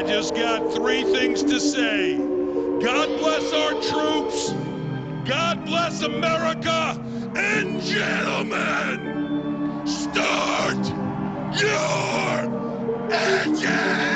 just got three things to say. God bless our troops. God bless America. And gentlemen, start your engine!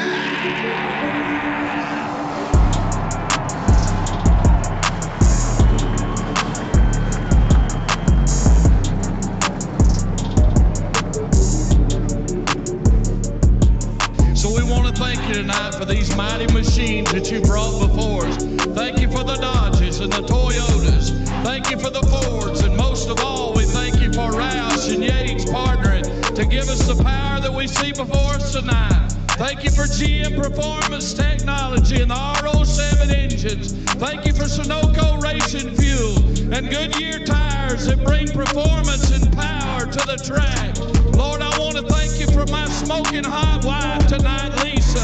So we want to thank you tonight for these mighty machines that you brought before us. Thank you for the Dodges and the Toyotas. Thank you for the Fords. And most of all, we thank you for Roush and Yates partnering to give us the power that we see before us tonight. Thank you for GM Performance Technology and the R07 engines. Thank you for Sunoco Racing Fuel and Goodyear tires that bring performance and power to the track. Lord, I want to thank you for my smoking hot wife tonight, Lisa.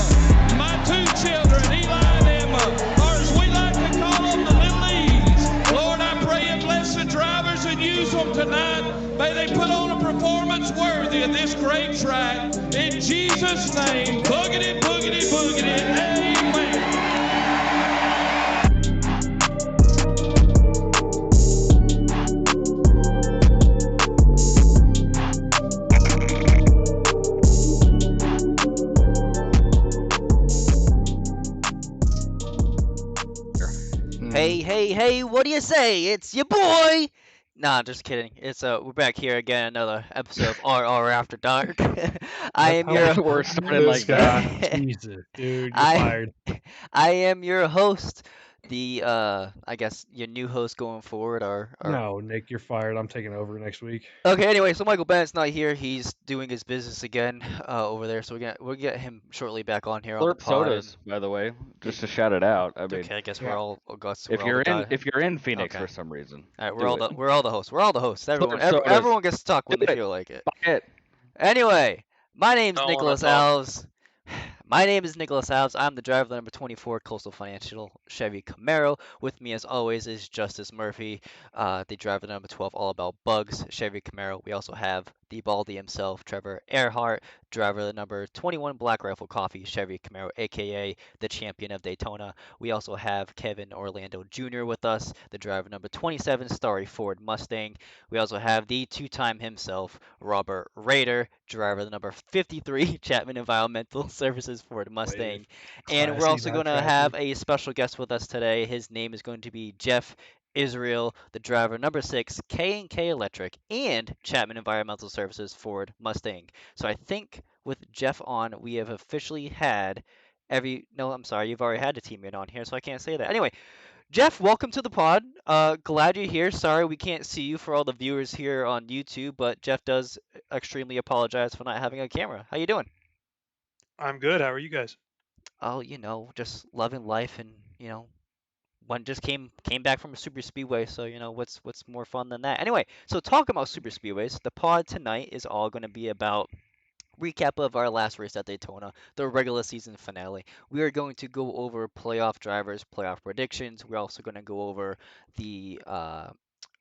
My two children, Eli and Emma, or as we like to call them, the little E's. Lord, I pray you bless the drivers and use them tonight. May they put on a performance worthy of this great track. In Jesus' name, boogity, boogity, boogity, amen. Hey, what do you say? It's your boy! Nah, just kidding. It's we're back here again, another episode of RR After Dark. I am your We're starting like that. Jesus, dude, you're I fired. I am your host, the I guess your new host going forward or No, Nick, you're fired. I'm taking over next week. Okay, anyway, so Michael Bennett's not here. He's doing his business again over there, so we'll get him shortly back on here on the Slurp pod. sodas, by the way, just to shout it out. I mean, Okay, I guess Yeah. we're all guys. if you're in Phoenix Okay. for some reason, All right, do it. we're all the hosts. We're all the hosts. Everyone, sodas. everyone gets to talk when Do they it. feel like it. Buy it. Anyway, my name's Don't wanna Nicholas talk. Alves. My name is Nicholas Alves. I'm the driver of the number 24 Coastal Financial Chevy Camaro. With me, as always, is Justice Murphy, the driver of the number 12 All About Bugs Chevy Camaro. We also have the Baldy himself, Trevor Earhart, driver of the number 21 Black Rifle Coffee Chevy Camaro, aka the champion of Daytona. We also have Kevin Orlando Jr. with us, the driver of number 27 Starry Ford Mustang. We also have the two-time himself, Robert Rader, driver of the number 53 Chapman Environmental Services Ford Mustang. And we're Classy, also not going to trashy. have a special guest with us today. His name is going to be Jeff Israel, the driver number 6 K&K Electric and Chapman Environmental Services Ford Mustang. So I think with Jeff on, we have officially had no, I'm sorry, you've already had a teammate on here, so I can't say that. Anyway, Jeff, welcome to the pod. Glad you're here. Sorry we can't see you for all the viewers here on YouTube, but Jeff does extremely apologize for not having a camera. How you doing? I'm good. How are you guys? Oh, just loving life, and one just came back from a super speedway, so what's more fun than that? Anyway, so talking about super speedways, the pod tonight is all going to be about recap of our last race at Daytona, the regular season finale. We are going to go over playoff drivers, playoff predictions. We're also going to go over the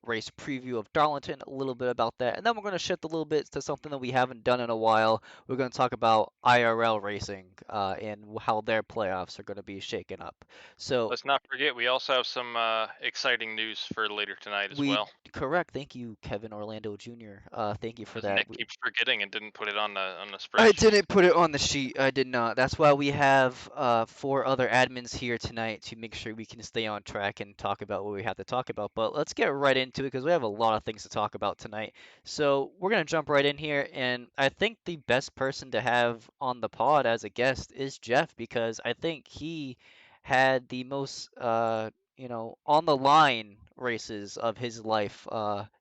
race preview of Darlington, a little bit about that, and then we're going to shift a little bit to something that we haven't done in a while. We're going to talk about IRL racing and how their playoffs are going to be shaken up. So Let's not forget, we also have some exciting news for later tonight as well. Correct. Thank you, Kevin Orlando Jr. Thank you for that. Nick keeps forgetting and didn't put it on the spreadsheet. I didn't put it on the sheet. I did not. That's why we have 4 other admins here tonight to make sure we can stay on track and talk about what we have to talk about. But let's get right into it because we have a lot of things to talk about tonight. So we're going to jump right in here. And I think the best person to have on the pod as a guest is Jeff because I think he had the most, on the line races of his life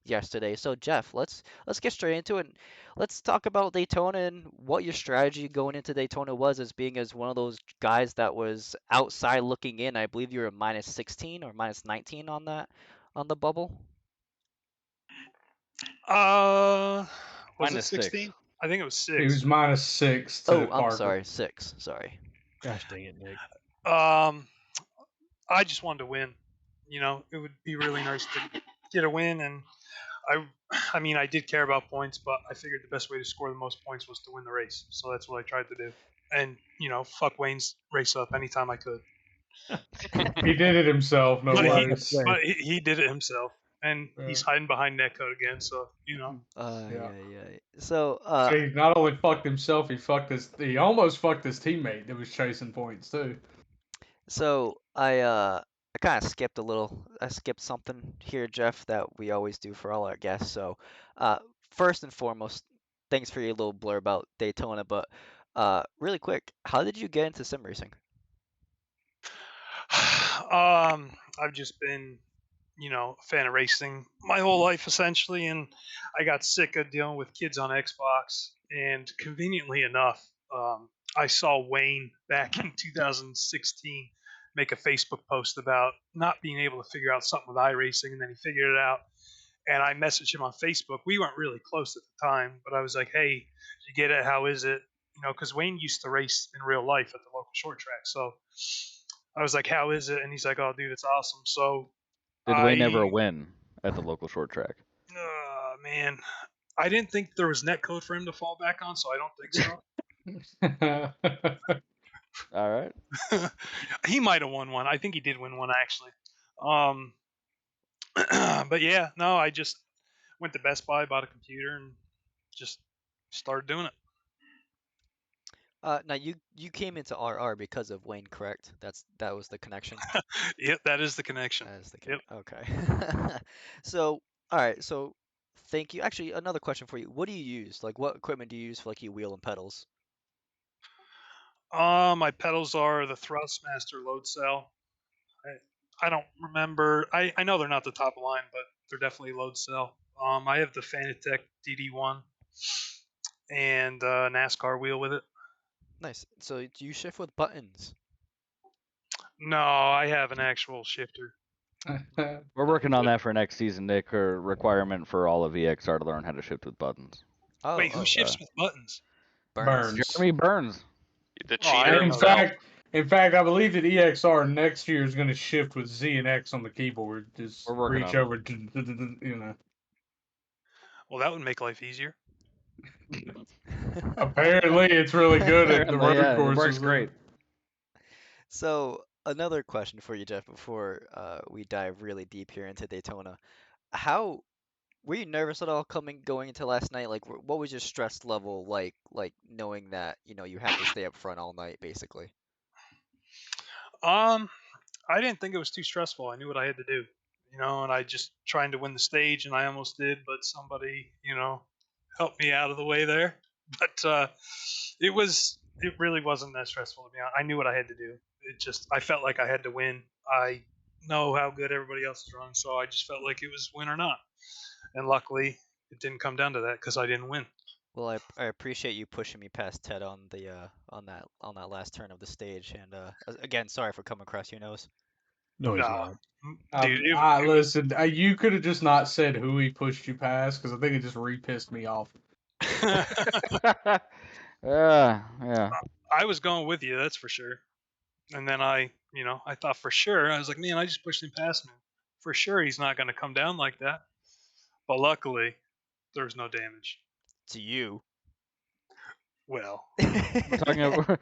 yesterday. So Jeff, let's get straight into it. Let's talk about Daytona and what your strategy going into Daytona was as being as one of those guys that was outside looking in. I believe you were minus 16 or minus 19 on the bubble. Was Minus it 16? 6. I think it was 6. He was minus 6 to Oh, I'm Parker. sorry, 6. Sorry. Gosh dang it, Nick. I just wanted to win. It would be really nice to get a win, and I mean, I did care about points, but I figured the best way to score the most points was to win the race. So that's what I tried to do. and fuck Wayne's race up anytime I could. He did it himself, no But worries. he did it himself, and he's hiding behind netcode again. So Yeah. yeah. So He not only fucked himself, he almost fucked his teammate that was chasing points too. So I kind of skipped a little. I skipped something here, Jeff, that we always do for all our guests. So first and foremost, thanks for your little blurb about Daytona. But really quick, how did you get into sim racing? I've just been a fan of racing my whole life essentially, and I got sick of dealing with kids on Xbox. And conveniently enough, I saw Wayne back in 2016 make a Facebook post about not being able to figure out something with iRacing, and then he figured it out. And I messaged him on Facebook. We weren't really close at the time, but I was like, "Hey, did you get it? How is it?" Because Wayne used to race in real life at the local short track. So I was like, "How is it?" And he's like, "Oh, dude, it's awesome." So Did Wayne ever win at the local short track? Man, I didn't think there was netcode for him to fall back on, so I don't think so. All right. He might have won one. I think he did win one actually. But yeah, no, I just went to Best Buy, bought a computer, and just started doing it. Now you came into RR because of Wayne, correct? That was the connection. Yep, that is the connection. That is the connection. Yep. Okay. So all right, so thank you. Actually, another question for you. What do you use? Like, what equipment do you use for like your wheel and pedals? My pedals are the Thrustmaster load cell. I don't remember. I know they're not the top of line, but they're definitely load cell. I have the Fanatec DD1 and NASCAR wheel with it. Nice. So do you shift with buttons? No, I have an actual shifter. We're working on that for next season, Nick. A requirement for all of EXR to learn how to shift with buttons. Oh, wait, who shifts with buttons? Burns. Jeremy Burns. The cheater himself. In fact, I believe that EXR next year is going to shift with Z and X on the keyboard. Just reach over to. Well, that would make life easier. Apparently, it's really good at the road courses. It works great. So another question for you, Jeff, before we dive really deep here into Daytona. How were you nervous at all going into last night? Like, what was your stress level like knowing that you have to stay up front all night, basically? I didn't think it was too stressful. I knew what I had to do, and I just trying to win the stage, and I almost did, but somebody, helped me out of the way there. But it really wasn't that stressful to me. I knew what I had to do. I felt like I had to win. I know how good everybody else is running, so I just felt like it was win or not. And luckily, it didn't come down to that because I didn't win. Well, I appreciate you pushing me past Ted on the on that last turn of the stage, and again, sorry for coming across your nose. No, he's not. Dude, listen, you could have just not said who he pushed you past because I think it just re-pissed me off. Yeah. I was going with you, that's for sure. And then I thought for sure, I was like, man, I just pushed him past me. For sure, he's not going to come down like that. But luckily, there was no damage. To you. Well, we're talking about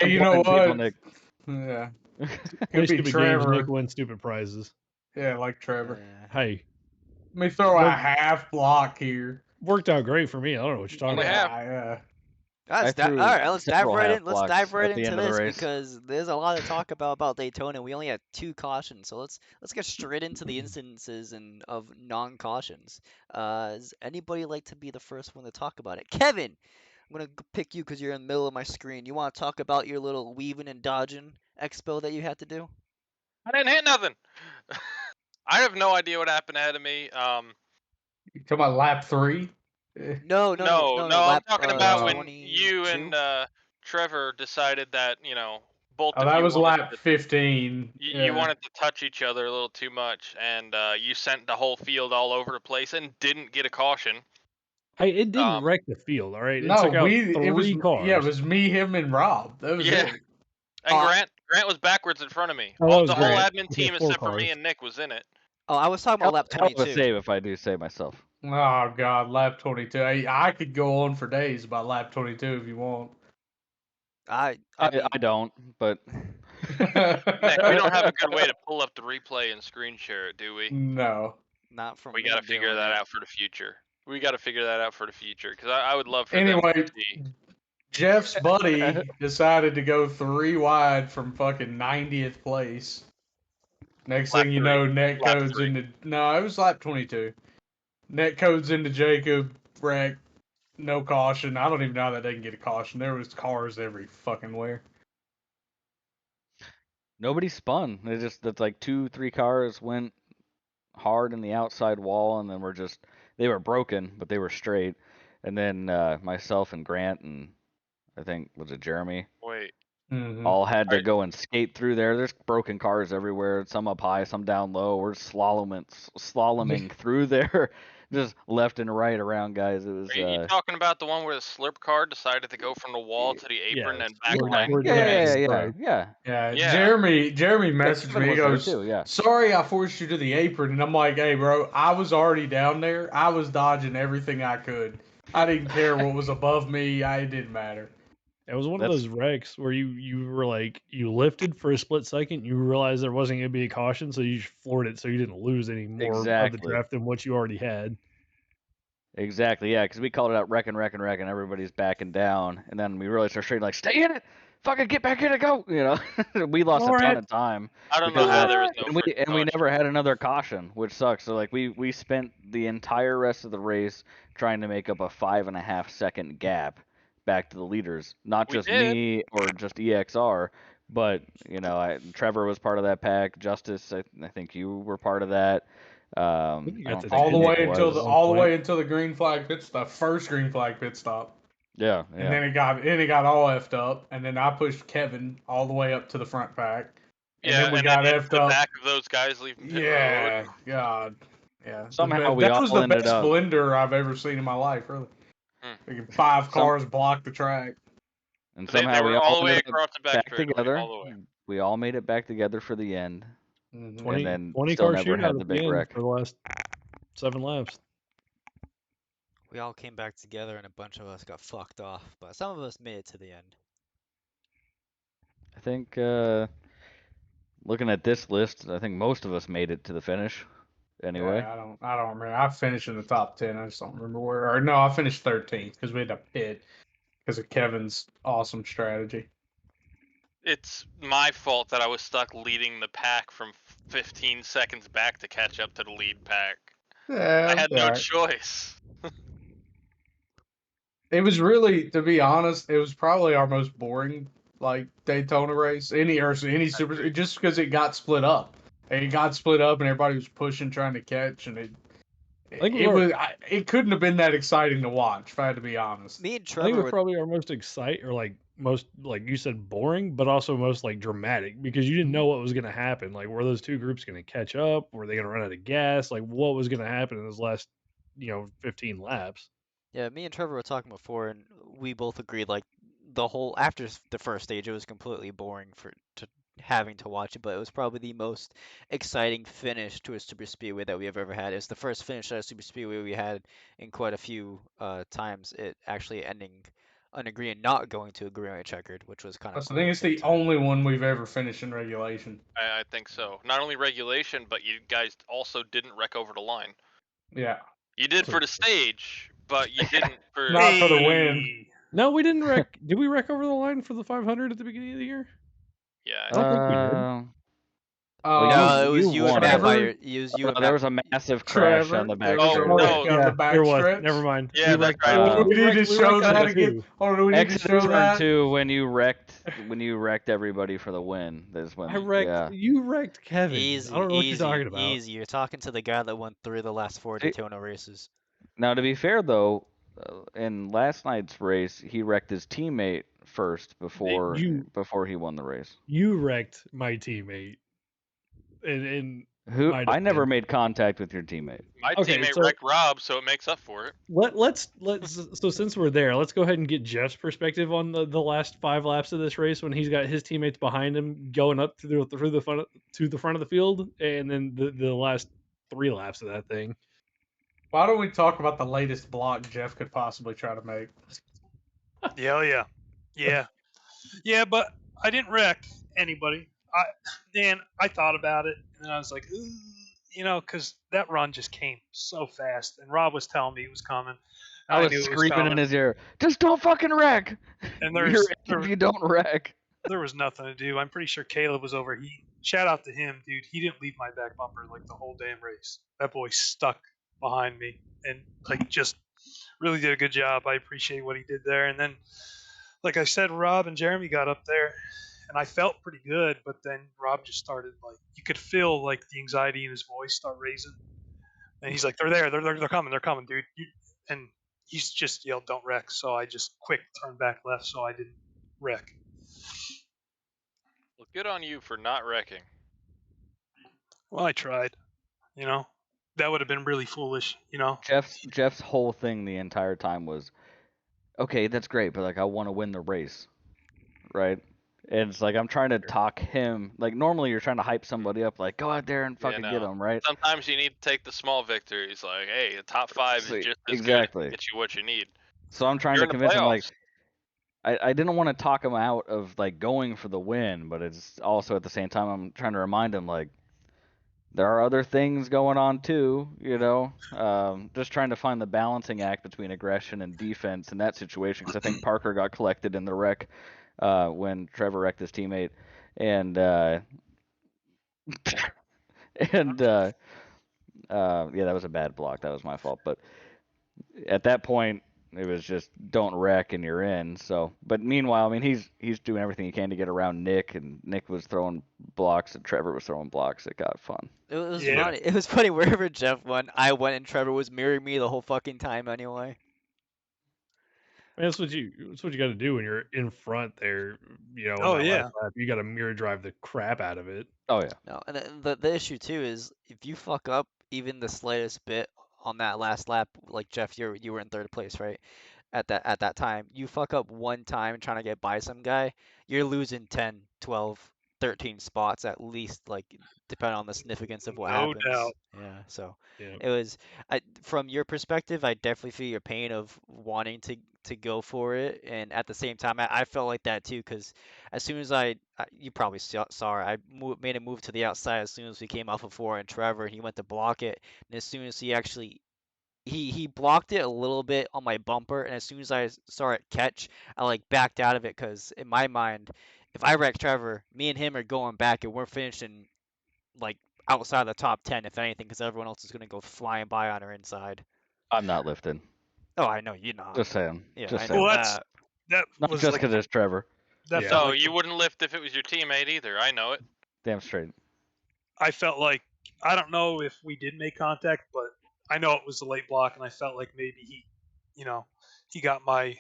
you know what? People, Nick. Yeah. Could be Trevor. Nick win stupid prizes. Yeah, like Trevor. Hey. Let me throw a half block here. Worked out great for me. I don't know what you're talking about. Yeah. All right, let's dive right in. Let's dive right into this because there's a lot to talk about Daytona. We only had 2 cautions, so let's get straight into the instances of non-cautions. Does anybody like to be the first one to talk about it? Kevin, I'm gonna pick you because you're in the middle of my screen. You want to talk about your little weaving and dodging expo that you had to do? I didn't hit nothing. I have no idea what happened ahead of me. You talking about lap 3? No. I'm talking about when you and Trevor decided that both of you. That was lap 15. You wanted to touch each other a little too much, and you sent the whole field all over the place and didn't get a caution. Hey, it didn't wreck the field, all right? It no, took out 3 cars. Yeah, it was me, him, and Rob. That was it. And Grant was backwards in front of me. The whole admin team except for me and Nick was in it. Oh, I was talking about lap 22. I'll save if I do say myself. Oh God, lap 22. I could go on for days about lap 22 if you want. I don't, but Nick, we don't have a good way to pull up the replay and screen share it, do we? No. Not from We me got to figure doing that it. out for the future. We got to figure that out for the future because I would love for them Anyway, to see. Jeff's buddy decided to go 3 wide from fucking 90th place. Next Lap thing you three. know, net Lap codes 3. into no, it was lap 22. Net codes into Jacob, wreck, no caution. I don't even know how that didn't get a caution. There was cars every fucking where. nobody spun. That's like 2-3 cars went hard in the outside wall, and then they were broken, but they were straight. And then myself and Grant and I think was it Jeremy Wait. all had to go and skate through there. There's broken cars everywhere, some up high, some down low. We're slaloming through there, just left and right around, guys. It was. Are you talking about the one where the slip car decided to go from the wall to the apron and back lane? Yeah. Jeremy messaged Kevin me. He was there goes, too, yeah. "Sorry, I forced you to the apron." And I'm like, "Hey, bro, I was already down there. I was dodging everything I could. I didn't care what was above me. It didn't matter." It was one of those wrecks where you were like, you lifted for a split second, you realized there wasn't going to be a caution, so you just floored it so you didn't lose any more of the Exactly. draft than what you already had. Exactly, yeah, because we called it out wrecking, everybody's backing down, and then we realized our straight like, stay in it! Fucking get back in it, go! You know, we lost a ton of time. I don't know how there was no and we never had another caution, which sucks. So like we spent the entire rest of the race trying to make up a 5.5 second gap back to the leaders. Not just me or just EXR, but you know, Trevor was part of that pack. Justice, I think you were part of that. All the way until the green flag pit stop, first green flag pit stop. Yeah, And then it got all effed up, and then I pushed Kevin all the way up to the front pack. And then we got effed up. Back of those guys leaving pit road. God. Yeah. Somehow that was the best blender I've ever seen in my life, really. 5 cars blocked the track. And somehow we all the way ended across the back straightaway, together. all the way. We all made it back together for the end. 20, and then 20 still car never shootout had the at big end wreck. for the last 7 laps. We all came back together and a bunch of us got fucked off, but some of us made it to the end. I think looking at this list, I think most of us made it to the finish. Anyway, I don't remember. I finished in the top 10. I just don't remember where. Or no, I finished 13th because we had to pit because of Kevin's awesome strategy. It's my fault that I was stuck leading the pack from 15 seconds back to catch up to the lead pack. Yeah, I had no choice. It was really, to be honest, it was probably our most boring Daytona race. Any super, just because it got split up. It got split up and everybody was pushing, trying to catch, and it couldn't have been that exciting to watch, if I had to be honest. Me and Trevor, I think it was probably our most exciting, or most, like you said, boring, but also most dramatic, because you didn't know what was going to happen. Like, were those two groups going to catch up? Were they going to run out of gas? Like, what was going to happen in those last 15 laps? Yeah, me and Trevor were talking before, and we both agreed, like, the whole, after the first stage, it was completely boring having to watch it, but it was probably the most exciting finish to a super speedway that we have ever had. It's the first finish at a super speedway we had in quite a few times. It actually ending on a green, not going to a green or checkered, which was kind of cool. I think it's the only one we've ever finished in regulation. I think so. Not only regulation, but you guys also didn't wreck over the line. Yeah. You did for the stage, but you didn't for not for the win. No, we didn't wreck. Did we wreck over the line for the 500 at the beginning of the year? Yeah. I don't think we did. No, it was you and Matt. There was a massive crash on the back. There was. Never mind. Yeah, that's right. We need to show that again. We need to show that. Too, when you wrecked everybody for the win. That's when you wrecked Kevin. Easy, I don't know what you're talking about. Easy. You're talking to the guy that went through the last 4 Daytona races. Now, to be fair though, in last night's race, he wrecked his teammate first before he won the race. You wrecked my teammate. Who? I never made contact with your teammate. My teammate wrecked Rob, so it makes up for it. Let's so since we're there, let's go ahead and get Jeff's perspective on the last 5 laps of this race when he's got his teammates behind him going up to the front of the field, and then the last 3 laps of that thing. Why don't we talk about the latest block Jeff could possibly try to make? Yeah. Yeah, but I didn't wreck anybody. I thought about it, and then I was like, ooh, because that run just came so fast, and Rob was telling me it was coming. I I was knew it was screaming in coming, his ear, just don't fucking wreck. and You're in if you don't wreck. there was nothing to do. I'm pretty sure Caleb was overheating. Shout out to him, dude. He didn't leave my back bumper like the whole damn race. That boy stuck behind me and like just really did a good job. I appreciate what he did there. And then, like I said, Rob and Jeremy got up there, and I felt pretty good. But then Rob just started like you could feel like the anxiety in his voice start raising, and he's like, "They're there, they're coming, dude." And he's just yelled, "Don't wreck!" So I just quick turned back left, so I didn't wreck. Well, good on you for not wrecking. Well, I tried. That would have been really foolish. Jeff's whole thing the entire time was, okay, that's great, but like I want to win the race, right? And it's like I'm trying to talk him. Like normally you're trying to hype somebody up, like go out there and fucking get them, right? Sometimes you need to take the small victories. Like, hey, the top 5 is just as exactly. good to get you what you need. So I'm trying to convince him, like, I didn't want to talk him out of like going for the win, but it's also at the same time I'm trying to remind him like there are other things going on too, just trying to find the balancing act between aggression and defense in that situation, because I think Parker got collected in the wreck when Trevor wrecked his teammate, and yeah, that was a bad block. That was my fault. But at that point, it was just don't wreck and you're in. So, but meanwhile, I mean, he's doing everything he can to get around Nick, and Nick was throwing blocks and Trevor was throwing blocks. It got fun. It was funny. It was funny wherever Jeff went, I went, and Trevor was mirroring me the whole fucking time anyway. I mean, that's what you got to do when you're in front there. Oh, in that yeah. last lap, you got to mirror drive the crap out of it. Oh yeah. No, and the issue too is if you fuck up even the slightest bit on that last lap, like Jeff, you were in third place, right? At that time, you fuck up one time trying to get by some guy, you're losing 10, 12, 13 spots at least, like depending on the significance of what No happens. doubt. Yeah, so Yeah. it was from your perspective, I definitely feel your pain of wanting to go for it, and at the same time, I felt like that too, because as soon as you probably saw it, I made a move to the outside as soon as we came off of 4 and Trevor, and he went to block it, and as soon as he actually he blocked it a little bit on my bumper, and as soon as I saw it catch, I like backed out of it because in my mind, if I wreck Trevor, me and him are going back and we're finishing like outside the top 10 if anything, because everyone else is gonna go flying by on our inside. I'm not lifting. Oh, I know you're not. Just saying. Yeah, just I saying. know Well, that not was just like because it's Trevor. that Yeah. felt No, like you wouldn't lift if it was your teammate either. I know it. Damn straight. I felt like I don't know if we did make contact, but I know it was a late block, and I felt like maybe he got my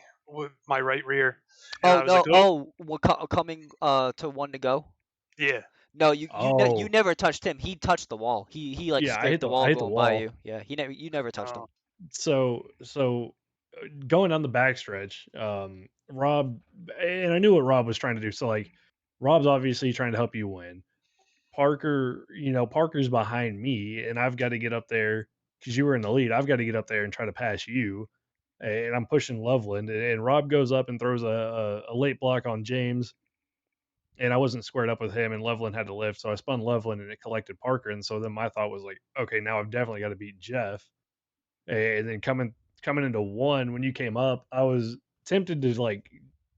right rear. And I Oh was no! like, oh, Coming to 1 to go. yeah. No, you Oh. never touched him. He touched the wall. He like Yeah, I scraped hit the the wall I hit the going by wall. you. Yeah, you never touched him. Oh, So going down the backstretch, Rob, and I knew what Rob was trying to do. So like, Rob's obviously trying to help you win. Parker, Parker's behind me, and I've got to get up there because you were in the lead. I've got to get up there and try to pass you, and I'm pushing Loveland, and Rob goes up and throws a late block on James, and I wasn't squared up with him, and Loveland had to lift, so I spun Loveland, and it collected Parker, and so then my thought was like, okay, now I've definitely got to beat Jeff, and then coming into 1 when you came up, I was tempted to like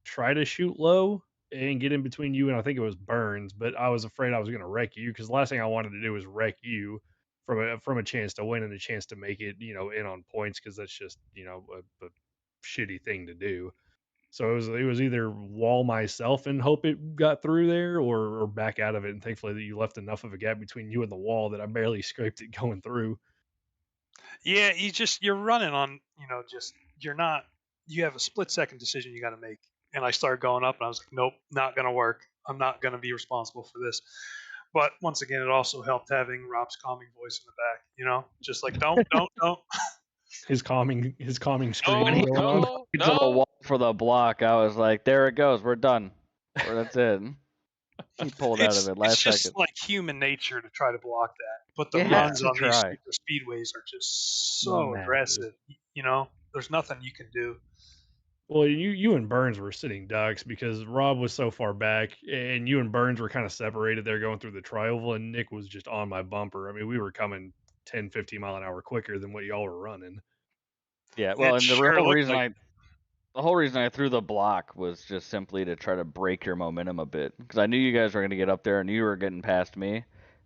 try to shoot low and get in between you and I think it was Burns, but I was afraid I was going to wreck you because the last thing I wanted to do was wreck you from a chance to win and a chance to make it, in on points, because that's just a shitty thing to do. So it was either wall myself and hope it got through there, or back out of it, and thankfully that you left enough of a gap between you and the wall that I barely scraped it going through. Yeah, you're running on, just you're not. You have a split-second decision you got to make. And I started going up, and I was like, nope, not gonna work. I'm not gonna be responsible for this. But once again, it also helped having Rob's calming voice in the back. Just like don't. His calming scream When he going on. to the wall for the block, I was like, there it goes. We're done. Or that's it. He pulled out of it last it's just second. like human nature to try to block that. But the Yeah, runs on these try. super speedways are just so Massive. aggressive. There's nothing you can do. Well, you and Burns were sitting ducks because Rob was so far back, and you and Burns were kind of separated there going through the trioval, and Nick was just on my bumper. I mean, we were coming 10, 15 mile an hour quicker than what y'all were running. Yeah, well, It and sure looked like the whole reason I threw the block was just simply to try to break your momentum a bit, because I knew you guys were going to get up there and you were getting past me. I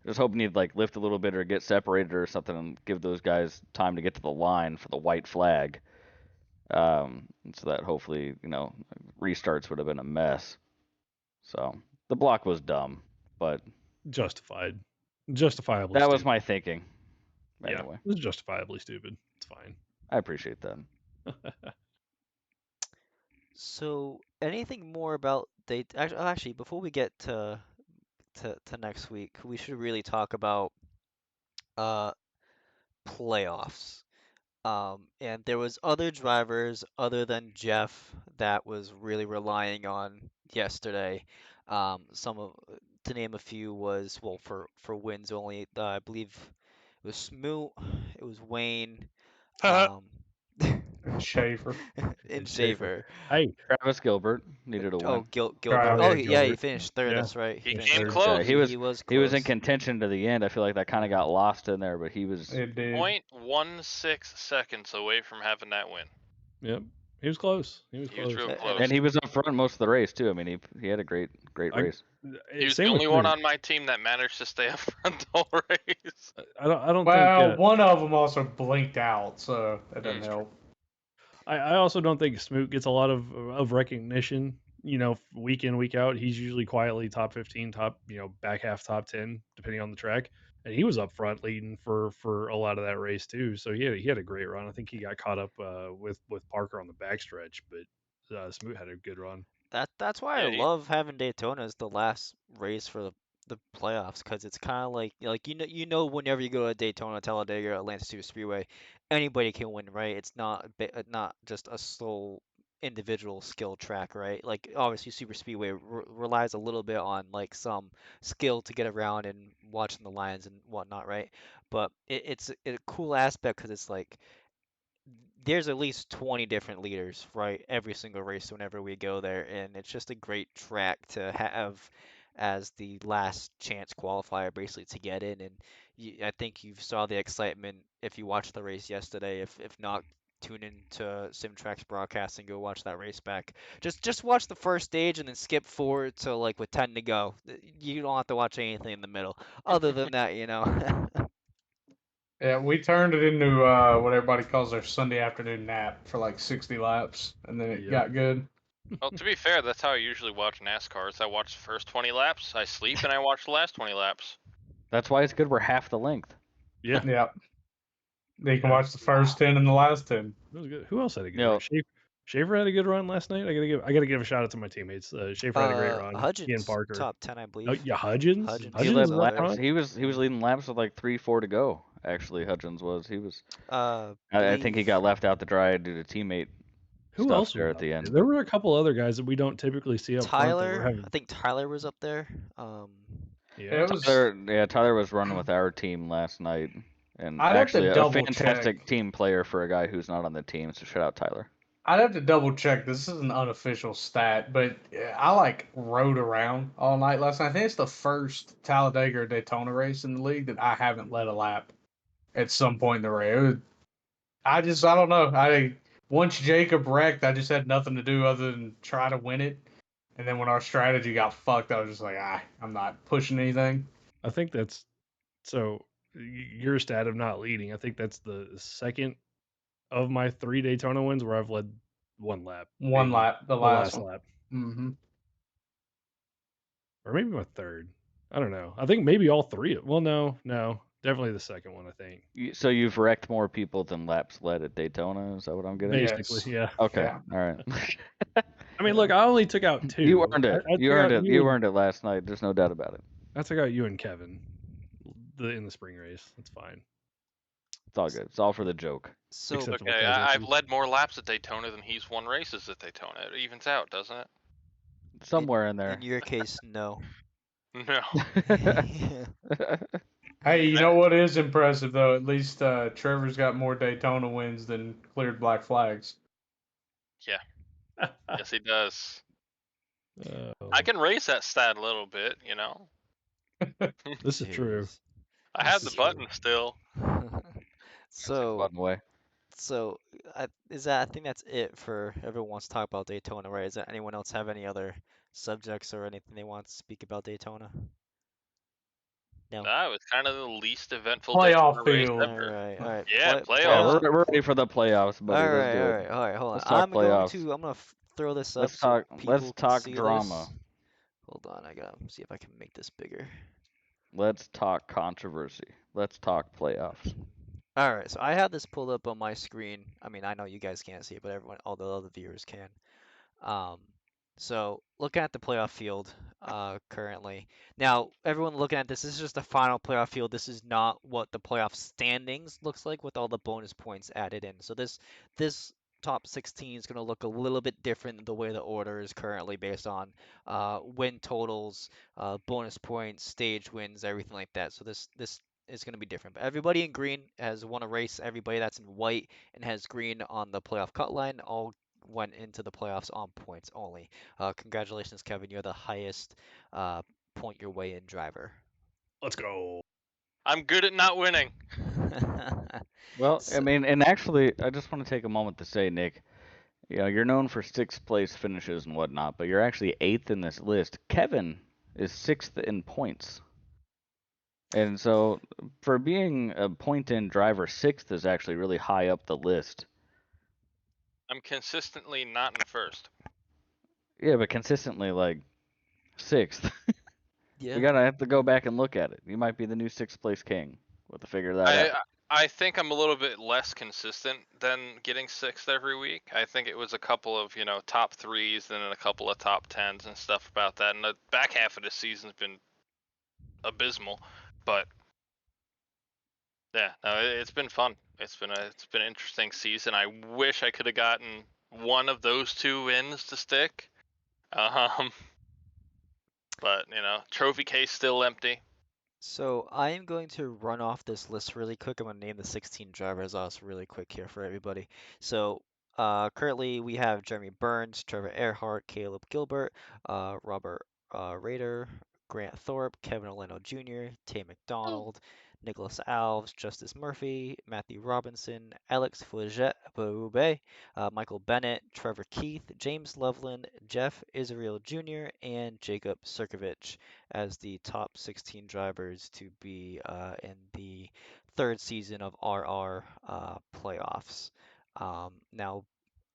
was hoping you'd like lift a little bit or get separated or something and give those guys time to get to the line for the white flag. So that hopefully, restarts would have been a mess. So the block was dumb, but Justifiably that was stupid. my thinking. Yeah, Anyway, it was justifiably stupid. It's fine. I appreciate that. So, anything more about actually, before we get to next week, we should really talk about uh playoffs. And there was other drivers other than Jeff that was really relying on yesterday. Some of To name a few was, well, for wins only. I believe it was Smoot, it was Wayne, um, And Schaefer. and Schaefer. Shaver. Hey, Travis Gilbert needed a Oh, win. Gilbert. Oh, Oh, yeah, yeah, he Gilbert. finished third. Yeah. That's right. He finished came third. close. Yeah, He was he was in close. contention to the end. I feel like that kind of got lost in there, but he was. It did. 0.16 seconds away from having that win. Yep. He was close. He was He was close. real And close. And he was up front most of the race too. I mean, he had a great I, race. He was same the with only one Smoot. on my team that managed to stay up front the whole race. I don't Well, think one of them also blinked out, so that doesn't Mm. help. I also don't think Smoot gets a lot of recognition. Week in, week out, he's usually quietly top 15, top, back half top 10, depending on the track. And he was up front leading for a lot of that race too. So he had a great run. I think he got caught up with Parker on the backstretch, but Smoot had a good run. that's why I Yeah, love having Daytona as the last race for the playoffs, because it's kind of like whenever you go to Daytona, Talladega, Atlanta Speedway, anybody can win, right? It's not just a sole individual skill track, right? Like obviously Super Speedway relies a little bit on like some skill to get around and watching the lines and whatnot, right? But it's a cool aspect because it's like there's at least 20 different leaders, right? Every single race whenever we go there, and it's just a great track to have as the last chance qualifier basically to get in. And I think you saw the excitement if you watched the race yesterday. If not, tune in to Simtrack's broadcast and go watch that race back. Just watch the first stage and then skip forward to like with 10 to go. You don't have to watch anything in the middle. Other than that, Yeah, we turned it into what everybody calls their Sunday afternoon nap for like 60 laps, and then it Yep. got good. Well, to be fair, that's how I usually watch NASCAR. Is I watch the first 20 laps, I sleep, and I watch the last 20 laps. That's why it's good we're half the length. Yeah, Yeah. You can watch the first 10 and the last 10. it was good. Who else had a good No. run? Schaefer had a good run last night. I gotta give a shout out to my teammates. Schaefer had a great run. He and Hudgens Parker. top 10, I believe. Oh yeah, Hudgens. Hudgens. He Hudgens led was up laps. front. He was leading laps with like 3-4 to go. Actually, Hudgens was. He was. I think he Believe got left out to dry due to teammate Who stuff else there was at up the there? end. There were a couple other guys that we don't typically see up front that were Tyler. having. I think Tyler was up there. Yeah. It was. Tyler was running with our team last night, and I'd have to actually a double fantastic check. team player for a guy who's not on the team. So shout out Tyler. I'd have to double check. This is an unofficial stat, but I like rode around all night last night. I think it's the first Talladega or Daytona race in the league that I haven't led a lap at some point in the race. I don't know. Once Jacob wrecked, I just had nothing to do other than try to win it. And then when our strategy got fucked, I was just like, I'm not pushing anything. I think that's so. Your stat of not leading. I think that's the second of my 3 Daytona wins where I've led one lap. One being lap, the last one. lap, Mm-hmm. or maybe my third. I don't know. I think maybe all 3. Well, no, definitely the second one. I think So you've wrecked more people than laps led at Daytona. Is that what I'm getting? basically, Yes. yeah. Okay. Yeah. All right. I mean, look, I only took out 2. You earned it. I You took earned out it. You and- earned it last night. There's no doubt about it. I took out you and Kevin in the spring race. That's fine. It's all good. It's all for the joke. So Except- Okay, I've led more laps at Daytona than he's won races at Daytona. It evens out, doesn't it? Somewhere in there. in your case, no. No. Hey, you know what is impressive though? At least Trevor's got more Daytona wins than cleared black flags. Yeah. Yes, he does. Oh, I can raise that stat a little bit, you know. this is true. Jeez. I This have the is true. button still. So, Button away. so is that? I think that's it for everyone wants to talk about Daytona, right? Is there anyone else have any other subjects or anything they want to speak about Daytona? No. That was kind of the least eventful Playoff Daytona race field. All ever. right, all right. Yeah, Yeah, playoffs. we're ready for the playoffs, buddy. All Let's right, do all it. right, all right. Hold on. Let's talk playoffs. I'm gonna throw this up Let's so talk. Let's people can talk see drama. this. Hold on, I gotta see if I can make this bigger. Let's talk controversy. Let's talk playoffs. All right, so I have this pulled up on my screen. I mean, I know you guys can't see it, but everyone, all the other viewers can. Um, so looking at the playoff field currently. Now, everyone looking at this is just the final playoff field. This is not what the playoff standings looks like with all the bonus points added in. So this top 16 is going to look a little bit different than the way the order is currently based on win totals, bonus points, stage wins, everything like that. So this is going to be different. But everybody in green has won a race. Everybody that's in white and has green on the playoff cut line all went into the playoffs on points only. Congratulations, Kevin. You're the highest point your way in driver. Let's go. I'm good at not winning. Well, I So, mean, and actually, I just want to take a moment to say, Nick, you know, you're known for sixth place finishes and whatnot, but you're actually eighth in this list. Kevin is sixth in points. And so, for being a point in driver, sixth is actually really high up the list. I'm consistently not in first. Yeah, but consistently, like, sixth. yeah. We gotta have to go back and look at it. You might be the new sixth place king. We'll have to figure that out. I think I'm a little bit less consistent than getting sixth every week. I think it was a couple of, top threes and then a couple of top tens and stuff about that. And the back half of the season's been abysmal. But yeah, no, it's been fun. It's been an interesting season. I wish I could have gotten one of those two wins to stick. But trophy case still empty. So I am going to run off this list really quick. I'm going to name the 16 drivers off really quick here for everybody. So currently we have Jeremy Burns, Trevor Earhart, Caleb Gilbert, Robert Rader, Grant Thorpe, Kevin Orlando Jr., Tay McDonald, Nicholas Alves, Justice Murphy, Matthew Robinson, Alex Fouget Barube, Michael Bennett, Trevor Keith, James Loveland, Jeff Israel Jr., and Jacob Sirkovich as the top 16 drivers to be in the third season of RR playoffs. Now,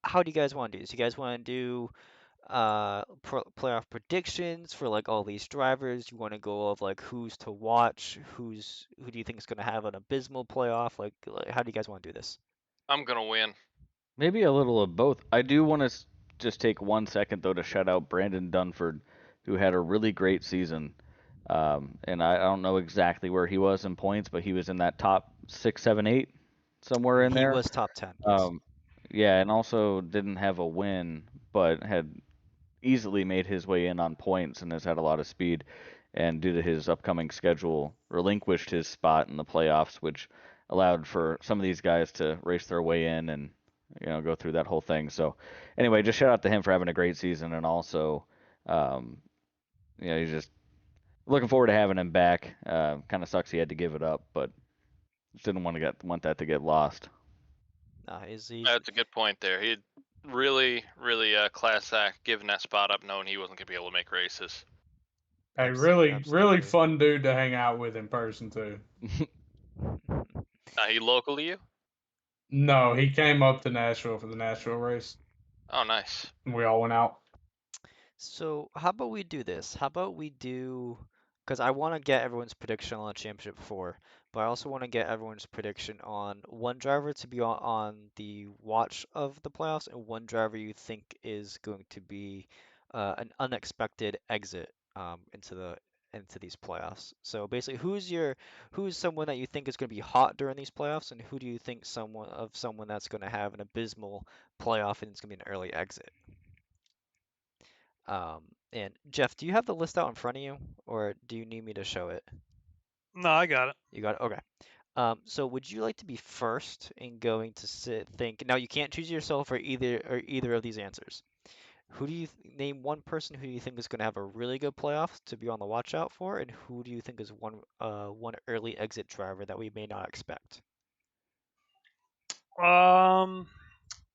how do you guys want to do this? You guys want to do playoff predictions for like all these drivers? You want to go of like who's to watch, who do you think is going to have an abysmal playoff? Like, how do you guys want to do this? I'm gonna win. Maybe a little of both. I do want to just take 1 second, though, to shout out Brandon Dunford, who had a really great season. And I don't know exactly where he was in points, but he was in that top 6, 7, 8, somewhere in He there. was top 10. Yes. Yeah, and also didn't have a win, but had easily made his way in on points and has had a lot of speed. And due to his upcoming schedule, relinquished his spot in the playoffs, which allowed for some of these guys to race their way in and go through that whole thing. So anyway, just shout out to him for having a great season, and also he's just looking forward to having him back. Kind of sucks he had to give it up, but just didn't want that to get lost. That's a good point there. He really, really class act giving that spot up, knowing he wasn't gonna be able to make races. Hey, really fun dude to hang out with in person too. He local to you? No, he came up to Nashville for the Nashville race. Oh, nice. And we all went out. So how about we do this? How about we do, because I want to get everyone's prediction on Championship 4, but I also want to get everyone's prediction on one driver to be on the watch of the playoffs and one driver you think is going to be an unexpected exit into these playoffs. So basically, who's someone that you think is going to be hot during these playoffs, and who do you think someone that's going to have an abysmal playoff and it's going to be an early exit? And Jeff, do you have the list out in front of you, or do you need me to show it? No, I got it. You got it? Okay. So would you like to be first in going to think? Now you can't choose yourself or either of these answers. Who do you name one person who you think is going to have a really good playoff to be on the watch out for, and who do you think is one early exit driver that we may not expect? Um,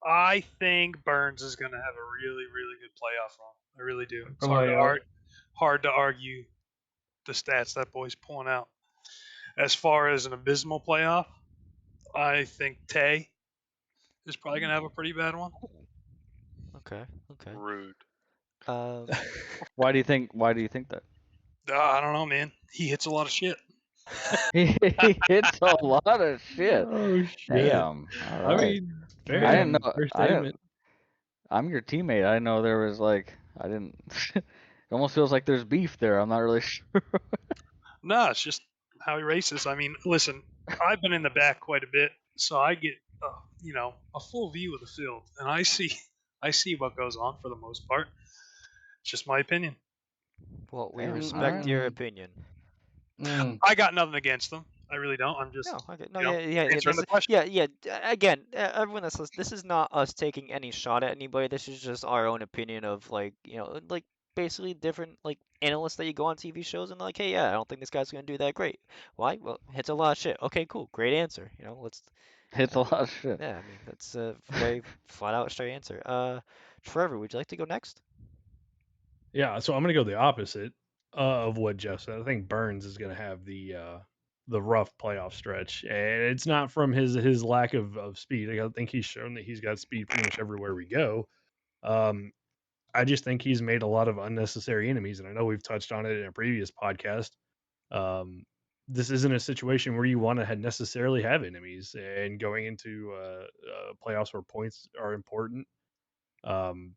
I think Burns is going to have a really, really good playoff run. I really do. It's Layup. hard to argue the stats that boy's pulling out. As far as an abysmal playoff, I think Tay is probably going to have a pretty bad one. Okay, okay. Rude. Um, Why do you think? Why do you think that? I don't know, man. He hits a lot of shit. He hits a lot of shit. Oh shit! Damn. All I right. mean, fair. I didn't Man, know. Fair I didn't. statement. I'm your teammate. I didn't know there was like. I didn't. It almost feels like there's beef there. I'm not really sure. No, it's just how he races. I mean, listen, I've been in the back quite a bit, so I get a full view of the field, and I see what goes on for the most part. It's just my opinion. well, we Damn. All respect right. your opinion. I got nothing against them. I really don't. I'm just No, okay, no, yeah, yeah, yeah. answering This the is, question. yeah, yeah. Again, everyone that's this is not us taking any shot at anybody. This is just our own opinion of like, like basically different like analysts that you go on TV shows and like, hey, yeah, I don't think this guy's gonna do that great. Why? Well, hits a lot of shit. Okay, cool, great answer. Let's. Hits a I lot mean, of shit. yeah, I mean that's a very flat out straight answer. Trevor, would you like to go next? Yeah, so I'm gonna go the opposite of what Jeff said. I think Burns is gonna have the rough playoff stretch, and it's not from his lack of speed. I think he's shown that he's got speed pretty much everywhere we go. Um, I just think he's made a lot of unnecessary enemies, and I know we've touched on it in a previous podcast. Um, this isn't a situation where you want to necessarily have enemies, and going into playoffs where points are important. Um,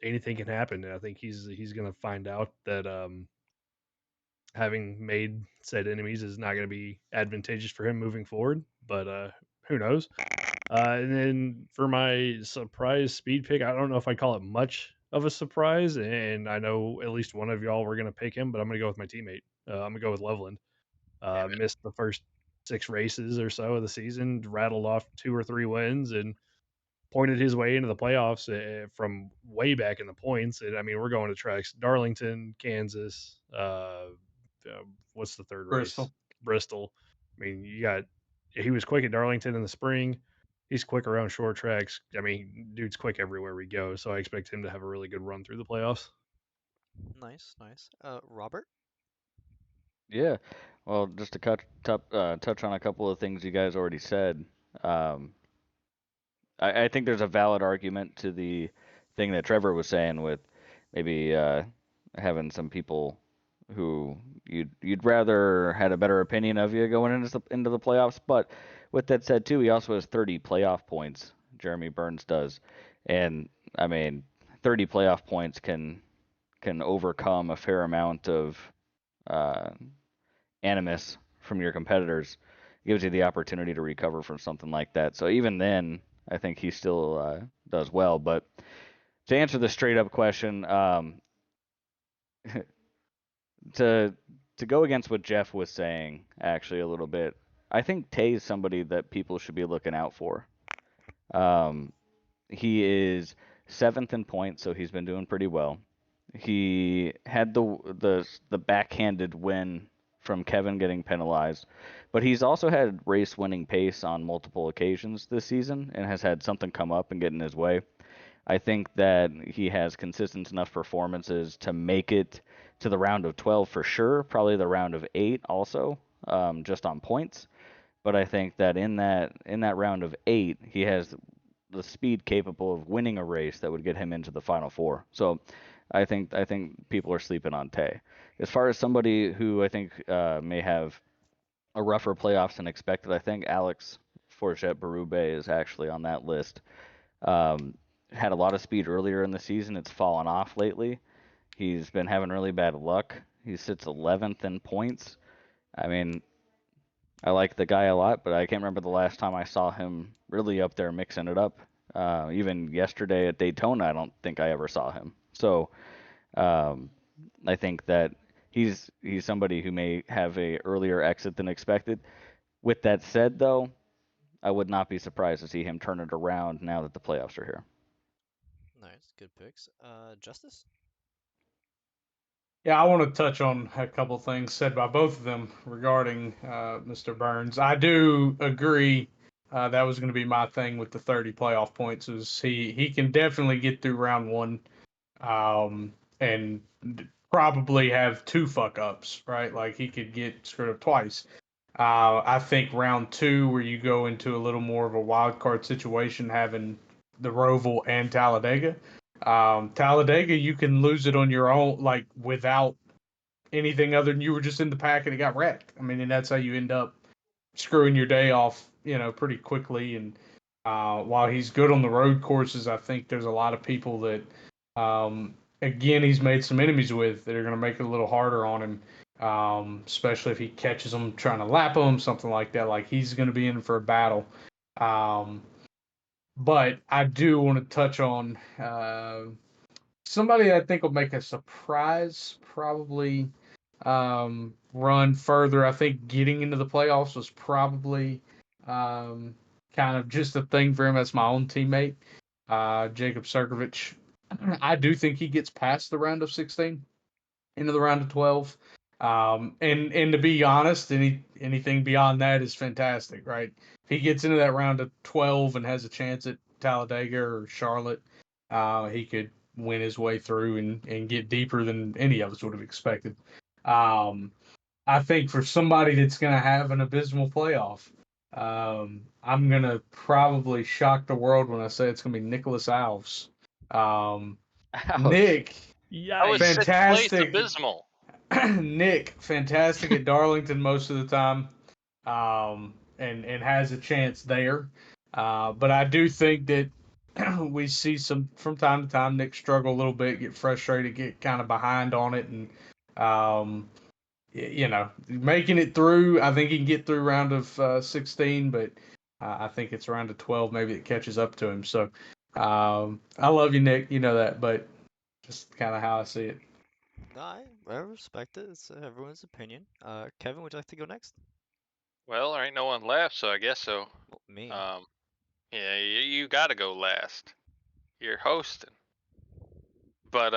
Anything can happen, and I think he's going to find out that having made said enemies is not going to be advantageous for him moving forward. But who knows? And then for my surprise speed pick, I don't know if I call it much of a surprise, and I know at least one of y'all were going to pick him, but I'm going to go with my teammate. I'm going to go with Loveland. Damn it. Missed the first 6 races or so of the season, rattled off 2 or 3 wins, and pointed his way into the playoffs from way back in the points. And I mean, we're going to tracks Darlington, Kansas. What's the third race? Bristol. Bristol. I mean, he was quick at Darlington in the spring. He's quick around short tracks. I mean, dude's quick everywhere we go. So I expect him to have a really good run through the playoffs. Nice, nice. Robert? Yeah. Well, just to touch on a couple of things you guys already said. Um, I think there's a valid argument to the thing that Trevor was saying with maybe having some people who you'd rather had a better opinion of you going into the playoffs. But with that said, too, he also has 30 playoff points. Jeremy Burns does, and I mean, 30 playoff points can overcome a fair amount of uh, animus from your competitors. Gives you the opportunity to recover from something like that. So even then, I think he still does well. But to answer the straight up question, to to go against what Jeff was saying, actually a little bit, I think Tay is somebody that people should be looking out for. Um, he is seventh in points, so he's been doing pretty well. He had the backhanded win from Kevin getting penalized, but he's also had race winning pace on multiple occasions this season and has had something come up and get in his way. I think that he has consistent enough performances to make it to the round of 12 for sure, probably the round of 8 also, just on points. But I think that in that round of 8, he has the speed capable of winning a race that would get him into the final four. So I think people are sleeping on Tay. As far as somebody who I think may have a rougher playoffs than expected, I think Alex Forget Barube is actually on that list. Um, had a lot of speed earlier in the season. It's fallen off lately. He's been having really bad luck. He sits 11th in points. I mean, I like the guy a lot, but I can't remember the last time I saw him really up there mixing it up. Even yesterday at Daytona, I don't think I ever saw him. So um, I think that he's somebody who may have a earlier exit than expected. With that said, though, I would not be surprised to see him turn it around now that the playoffs are here. Nice, good picks. Justice? Yeah, I want to touch on a couple things said by both of them regarding Mr. Burns. I do agree that was going to be my thing with the 30 playoff points. Is he can definitely get through round one, and probably have two fuck ups, right? Like he could get screwed up twice. I think round two, where you go into a little more of a wild card situation, having the Roval and Talladega. Talladega, you can lose it on your own, like without anything other than you were just in the pack and it got wrecked. I mean, and that's how you end up screwing your day off, pretty quickly. And while he's good on the road courses, I think there's a lot of people that, again, he's made some enemies with that are going to make it a little harder on him. Especially if he catches them trying to lap them, something like that. Like he's going to be in for a battle. Um, but I do want to touch on somebody I think will make a surprise, probably run further. I think getting into the playoffs was probably kind of just a thing for him as my own teammate, Jacob Serkovich. I do think he gets past the round of 16 into the round of 12. And to be honest, anything beyond that is fantastic, right? If he gets into that round of 12 and has a chance at Talladega or Charlotte, he could win his way through and get deeper than any of us would have expected. Um, I think for somebody that's going to have an abysmal playoff, I'm going to probably shock the world when I say it's going to be Nicholas Alves. Ouch. Nick, I was Yikes. sixth place fantastic. abysmal. Nick, fantastic at Darlington most of the time, and has a chance there. But I do think that we see some from time to time Nick struggle a little bit, get frustrated, get kind of behind on it, and um, making it through. I think he can get through round of 16, but I think it's around of 12 maybe that catches up to him. So I love you, Nick. You know that, but just kind of how I see it. No, I respect it. It's everyone's opinion. Kevin, would you like to go next? Well, there ain't no one left, so I guess so. Well, me. Yeah, you got to go last. You're hosting. But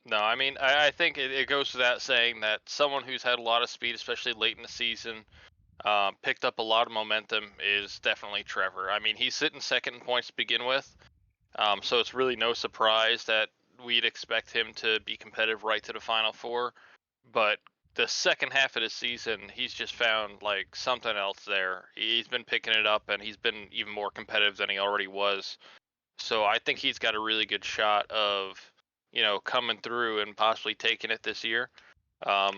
no, I mean, I think it goes without saying that someone who's had a lot of speed, especially late in the season, picked up a lot of momentum is definitely Trevor. I mean, he's sitting second in points to begin with, so it's really no surprise that we'd expect him to be competitive right to the Final Four. But the second half of the season, he's just found like something else there. He's been picking it up, and he's been even more competitive than he already was. So I think he's got a really good shot of, coming through and possibly taking it this year. So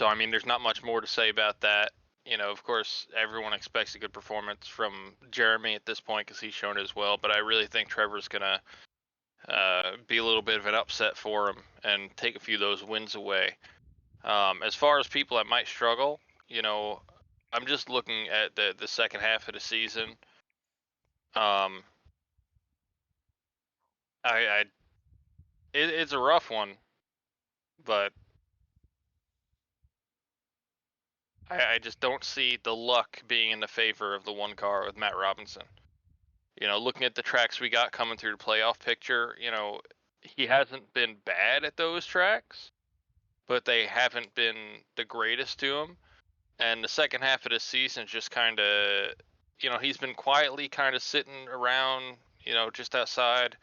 I mean, there's not much more to say about that. Of course, everyone expects a good performance from Jeremy at this point because he's shown it as well. But I really think Trevor's gonna be a little bit of an upset for him and take a few of those wins away. As far as people that might struggle, I'm just looking at the second half of the season. I it's a rough one, but I just don't see the luck being in the favor of the one car with Matt Robinson. Looking at the tracks we got coming through the playoff picture, he hasn't been bad at those tracks, but they haven't been the greatest to him. And the second half of the season just kind of, he's been quietly kind of sitting around, just outside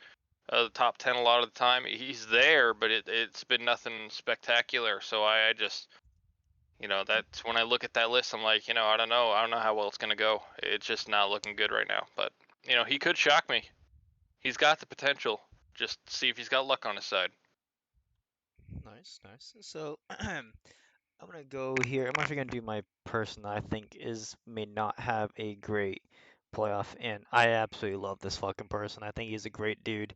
of the top 10 a lot of the time. He's there, but it's been nothing spectacular. So I just, that's when I look at that list, I'm like, I don't know. I don't know how well it's going to go. It's just not looking good right now. But, he could shock me. He's got the potential. Just see if he's got luck on his side. Nice, nice. So I'm gonna go here. I'm actually gonna do my person that I think may not have a great playoff, and I absolutely love this fucking person. I think he's a great dude.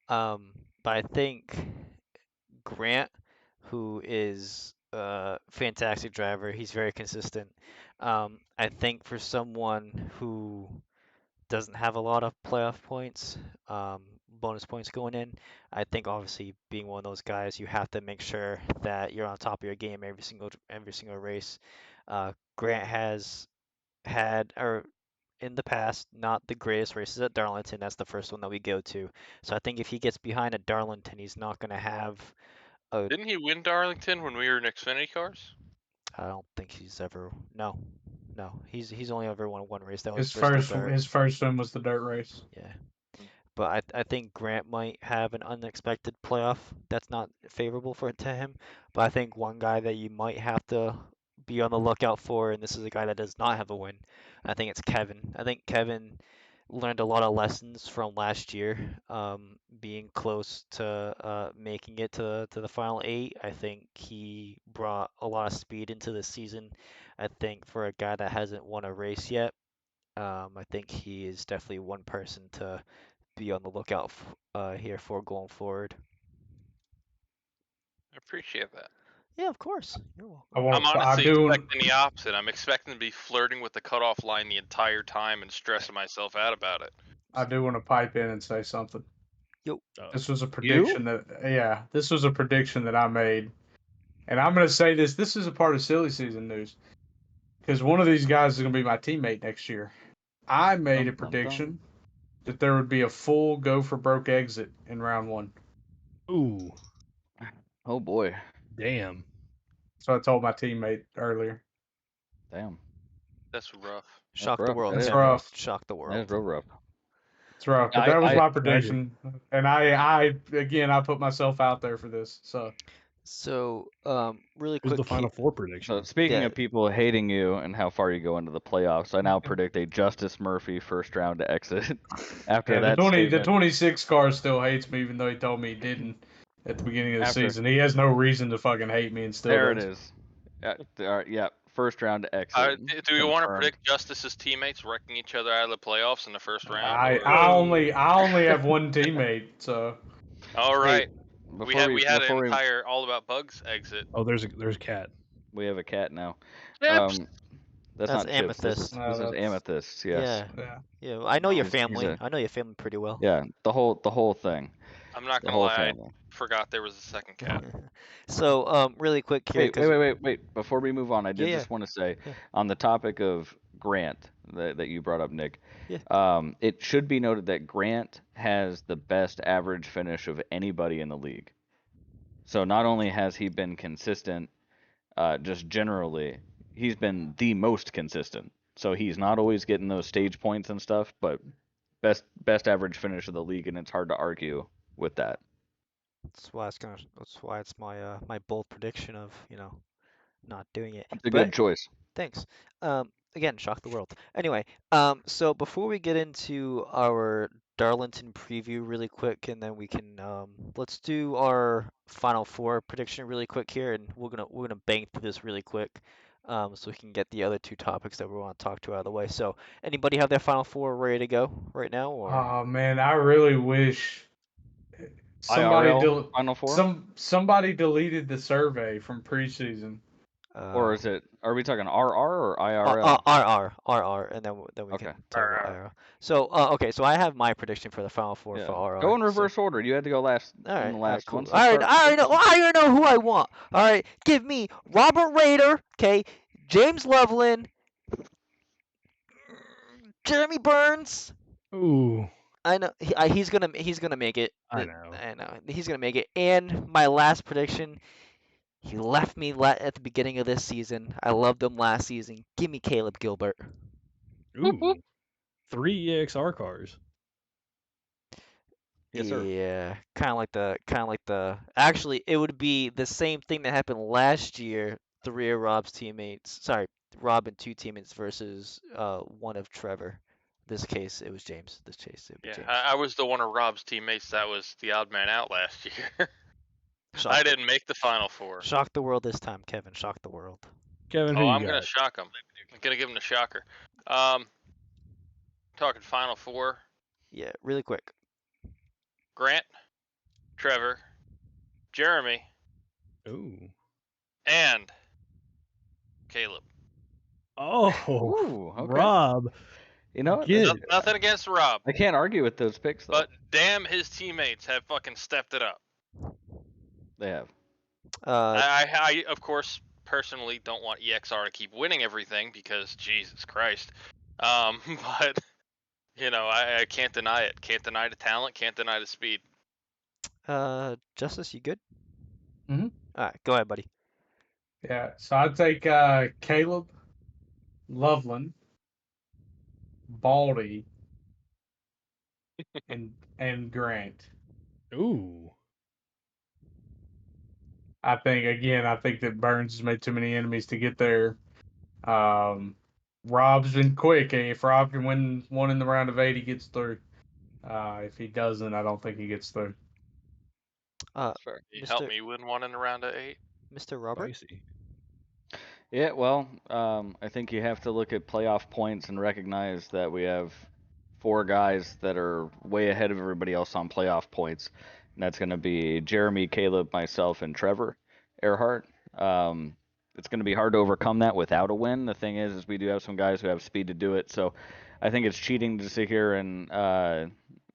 But I think Grant, who is a fantastic driver, he's very consistent. I think for someone who doesn't have a lot of playoff points, bonus points going in. I think obviously being one of those guys, you have to make sure that you're on top of your game every single race. Grant has had or in the past not the greatest races at Darlington. That's the first one that we go to. So I think if he gets behind at Darlington, he's not going to have a. Didn't he win Darlington when we were in Xfinity cars? I don't think he's ever. No, He's only ever won one race. That was His Bristol first Dirt. his first one was the dirt race. Yeah. But I think Grant might have an unexpected playoff that's not favorable to him. But I think one guy that you might have to be on the lookout for, and this is a guy that does not have a win, I think it's Kevin. I think Kevin learned a lot of lessons from last year, being close to making it to the final eight. I think he brought a lot of speed into the season. I think for a guy that hasn't won a race yet, I think he is definitely one person to be on the lookout here for going forward. I appreciate that. Yeah, of course. You're I welcome. want I'm I honestly do expecting the opposite. I'm expecting to be flirting with the cutoff line the entire time and stressing myself out about it. I do want to pipe in and say something. Yo. This was a prediction this was a prediction that I made. And I'm going to say this is a part of silly season news. Because one of these guys is going to be my teammate next year. I made a prediction that there would be a full go for broke exit in round 1. Ooh, Oh boy. damn. So I told my teammate earlier. Damn. That's rough. Shock the rough. world. That is Kevin. rough. Shock the That world. is real rough. It's rough, but I- that was I- my I prediction. And I again, I put myself out there for this. So, really Who's quick. the Final Four prediction? So speaking Yeah. of people hating you and how far you go into the playoffs, I now predict a Justice Murphy first round to exit. After Yeah, that the statement, 26 car still hates me, even though he told me he didn't at the beginning of the After- season. He has no reason to fucking hate me and still there does. it is. Yeah, first round to exit. Do we want to confirmed. predict Justice's teammates wrecking each other out of the playoffs in the first round? I only have one teammate, so All right. We had before an entire All About Bugs exit. Oh, there's a cat. we have a cat now. Chips. That's That's not Chips. This Amethyst. No, is that's- Amethyst. Yes. Yeah. I know your He's family. a- I know your family pretty well. Yeah. The whole thing. I'm not The gonna whole lie, I family. forgot there was a second cat. So, really quick here. Wait. Before we move on, I did Yeah, just want to say, Yeah. on the topic of Grant that you brought up, Nick, Yeah. it should be noted that Grant has the best average finish of anybody in the league. So not only has he been consistent, just generally, he's been the most consistent. So he's not always getting those stage points and stuff, but best average finish of the league, and it's hard to argue with that. That's why it's my my bold prediction of not doing it. It's a But good choice. thanks. Again, shock the world. Anyway, so before we get into our Darlington preview really quick, and then we can let's do our Final Four prediction really quick here, and we're gonna bang through this really quick, so we can get the other two topics that we want to talk to out of the way. So, anybody have their Final Four ready to go right now, or Oh man, I really wish IRL Final Four? somebody deleted the survey from preseason. Or is it? Are we talking RR or IRL? RR, and then we Okay. can talk about IRL. So, okay, so I have my prediction for the Final Four Yeah. for RR. Go in so- reverse order. You had to go last All right, in the last cool. one. So All right, start- I already know who I want. All right, give me Robert Rader, okay, James Loveland, Jeremy Burns. Ooh, I know he's gonna make it. I know. I know he's gonna make it. And my last prediction, he left me at the beginning of this season. I loved him last season. Give me Caleb Gilbert. Ooh, 3 EXR cars. Yes, sir. Yeah, kind of like the. Actually, it would be the same thing that happened last year. 3 of Rob's teammates. Sorry, Rob and 2 teammates versus 1 of Trevor. This case, it was James. This case, it was Yeah, James. I was the one of Rob's teammates that was the odd man out last year. Shock I the- didn't make the Final Four. Shock the world this time, Kevin. Shock the world. Kevin, who Oh, you I'm got? gonna shock him. I'm gonna give him the shocker. Talking Final Four. Yeah, really quick. Grant, Trevor, Jeremy, Ooh. and Caleb. Oh, Ooh, okay. Rob. You know, Get No- it. Nothing against Rob, I can't argue with those picks though. but damn, his teammates have fucking stepped it up. They have. I of course personally don't want EXR to keep winning everything because Jesus Christ. But I can't deny it. Can't deny the talent. Can't deny the speed. Justice, you good? Mhm. All right, go ahead, buddy. Yeah, so I'd take Caleb, Loveland, Baldy, and Grant. Ooh. I think that Burns has made too many enemies to get there. Rob's been quick. If Rob can win one in the round of 8, he gets through. If he doesn't, I don't think he gets through. Uh, Can you help Mr. me win one in the round of 8? Mr. Robert. Spicy. Yeah, well, I think you have to look at playoff points and recognize that we have 4 guys that are way ahead of everybody else on playoff points. And that's going to be Jeremy, Caleb, myself, and Trevor Earhart. It's going to be hard to overcome that without a win. The thing is we do have some guys who have speed to do it. So I think it's cheating to sit here and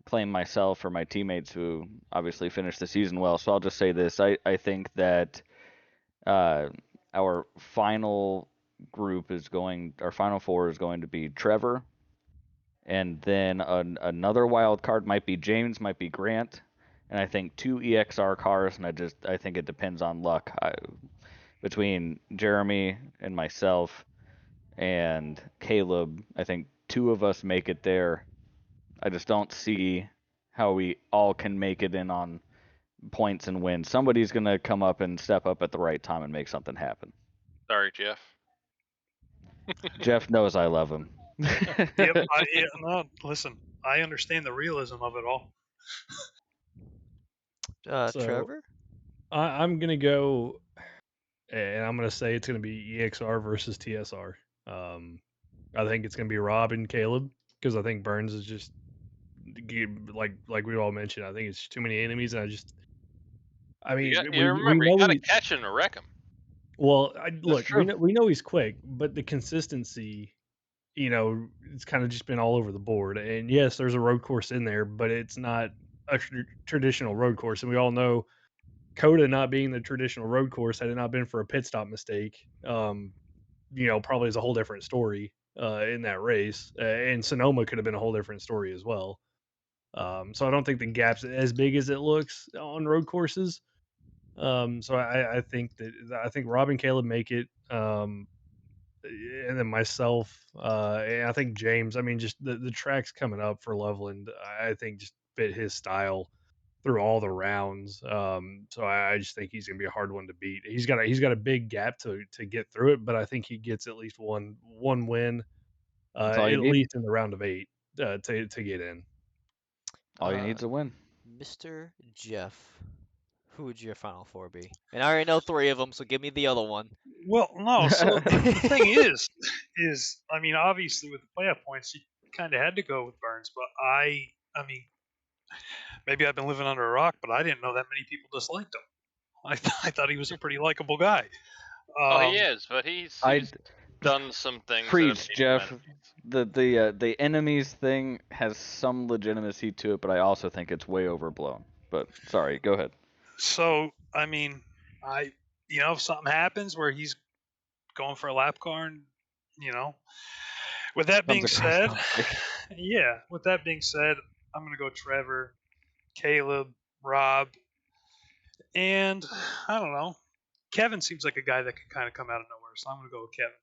claim myself or my teammates who obviously finished the season well. So I'll just say this. I think that our final our final 4 is going to be Trevor, and then another wild card might be James, might be Grant, and I think 2 EXR cars, and I think it depends on luck. Between Jeremy and myself and Caleb, I think 2 of us make it there. I just don't see how we all can make it in on points and win. Somebody's gonna come up and step up at the right time and make something happen. Sorry, Jeff. Jeff knows I love him. Yep. No, listen, I understand the realism of it all. So Trevor. I'm gonna go, and I'm gonna say it's gonna be EXR versus TSR. I think it's gonna be Rob and Caleb because I think Burns is just like we all mentioned. I think it's too many enemies, and I mean, we Remember, you know gotta catch him to wreck him. well. Look, true. we know he's quick, but the consistency, it's kind of just been all over the board. And yes, there's a road course in there, but it's not a traditional road course, and we all know Coda not being the traditional road course, had it not been for a pit stop mistake, probably is a whole different story in that race. And Sonoma could have been a whole different story as well. So I don't think the gap's as big as it looks on road courses. So I think Rob and Caleb make it. And then myself, and I think James. I mean, just the tracks coming up for Loveland, I think just fit his style through all the rounds. So I just think he's gonna be a hard one to beat. He's got a big gap to get through it, but I think he gets at least one win, That's all you at need. least in the round of 8 to get in. All you need is a win. Mr. Jeff, who would your final 4 be? And I already know 3 of them, so give me the other one. Well, no. So the thing is, I mean, obviously with the playoff points, you kind of had to go with Burns, but I mean, maybe I've been living under a rock, but I didn't know that many people disliked him. I thought he was a pretty likable guy. Oh, he is, but he's done some things. Preach, Jeff. The enemies thing has some legitimacy to it, but I also think it's way overblown. But sorry, go ahead. So I mean, if something happens where he's going for a lap car, and with that being said, yeah. With that being said, I'm gonna go Trevor, Caleb, Rob, and I don't know. Kevin seems like a guy that could kind of come out of nowhere, so I'm gonna go with Kevin.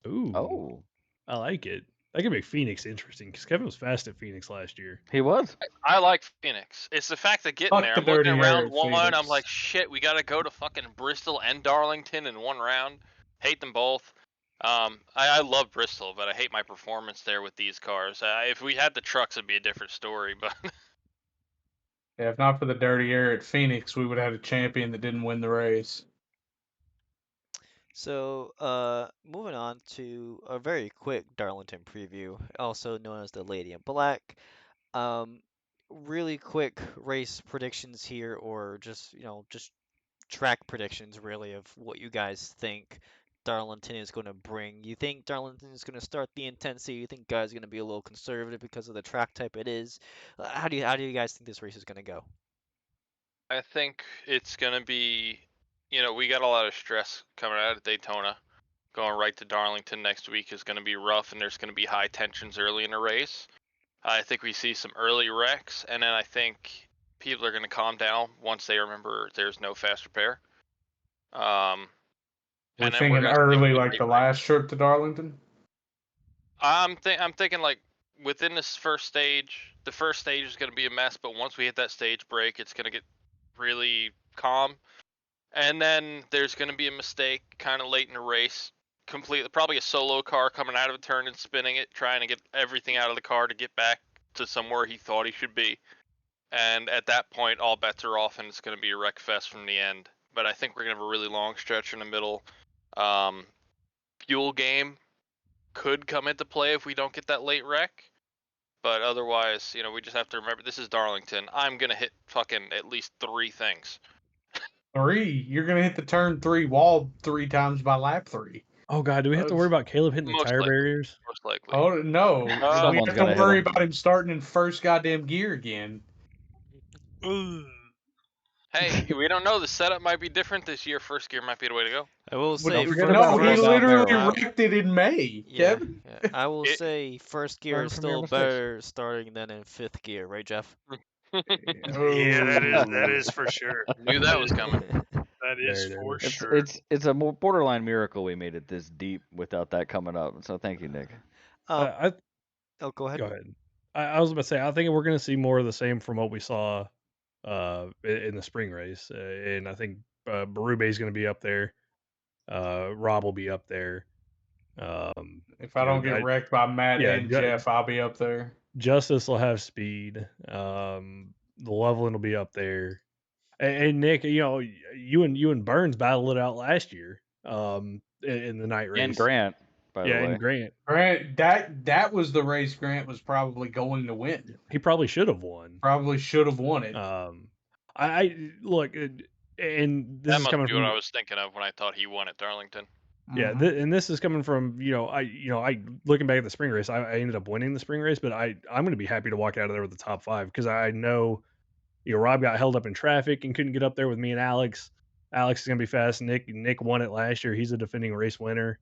Ooh, Oh, I like it. That could make Phoenix interesting because Kevin was fast at Phoenix last year. he was. I like Phoenix. It's the fact that getting Fuck there. the I'm looking dirty at air round at 1. I'm Phoenix. like, shit, we got to go to fucking Bristol and Darlington in one round. Hate them both. I love Bristol, but I hate my performance there with these cars. If we had the trucks, it'd be a different story. But Yeah, if not for the dirty air at Phoenix, we would have had a champion that didn't win the race. So, moving on to a very quick Darlington preview, also known as the Lady in Black. Um, really quick race predictions here, or just track predictions, really, of what you guys think Darlington is going to bring. You think Darlington is going to start the intensity? You think guys are going to be a little conservative because of the track type it is? How do you guys think this race is going to go? I think it's going to be, we got a lot of stress coming out of Daytona. going right to Darlington next week is going to be rough, and there's going to be high tensions early in the race. I think we see some early wrecks, and then I think people are going to calm down once they remember there's no fast repair. We're And then we're thinking going to early, like the last trip to Darlington. I'm thinking like within this first stage, the first stage is going to be a mess, but once we hit that stage break, it's going to get really calm. And then there's going to be a mistake kind of late in the race, completely probably a solo car coming out of a turn and spinning it, trying to get everything out of the car to get back to somewhere he thought he should be. And at that point, all bets are off, and it's going to be a wreck fest from the end. But I think we're going to have a really long stretch in the middle. Fuel game could come into play if we don't get that late wreck. But otherwise, we just have to remember this is Darlington. I'm going to hit fucking at least 3 things. 3? You're going to hit the turn 3 wall 3 times by lap 3. Oh God, do we have to worry about Caleb hitting the Most tire likely. barriers? Most likely. Oh no, we Someone's have gotta to hit worry him. about him starting in first goddamn gear again. Ooh. Hey, we don't know. The setup might be different this year. First gear might be the way to go. I will say, forget first, about No, he Roll Down literally Barrel. wrecked it in May, yeah, Kevin. yeah, I will say first gear Learn is from your still mistakes. better starting than in 5th gear, right, Jeff? Yeah, that is for sure. Knew that was coming. That is There it for is. sure. It's a more borderline miracle we made it this deep without that coming up. So thank you, Nick. I Oh, go ahead. Go ahead. I was about to say, I think we're going to see more of the same from what we saw in the spring race. And I think Berube is going to be up there. Rob will be up there. If I don't get wrecked by Matt and Jeff, I'll be up there. Justice will have speed. The Loveland will be up there. And Nick, you and Burns battled it out last year in the night race. And Grant, by the way. And Grant. Grant, that was the race Grant was probably going to win. He probably should have won. Probably should have won it. I look, and this That is must coming be from what I was thinking of when I thought he won at Darlington. yeah, and this is coming from I looking back at the spring race, I ended up winning the spring race, but I'm going to be happy to walk out of there with the top 5 because I know Rob got held up in traffic and couldn't get up there with me and Alex. Alex is going to be fast. Nick won it last year. He's a defending race winner.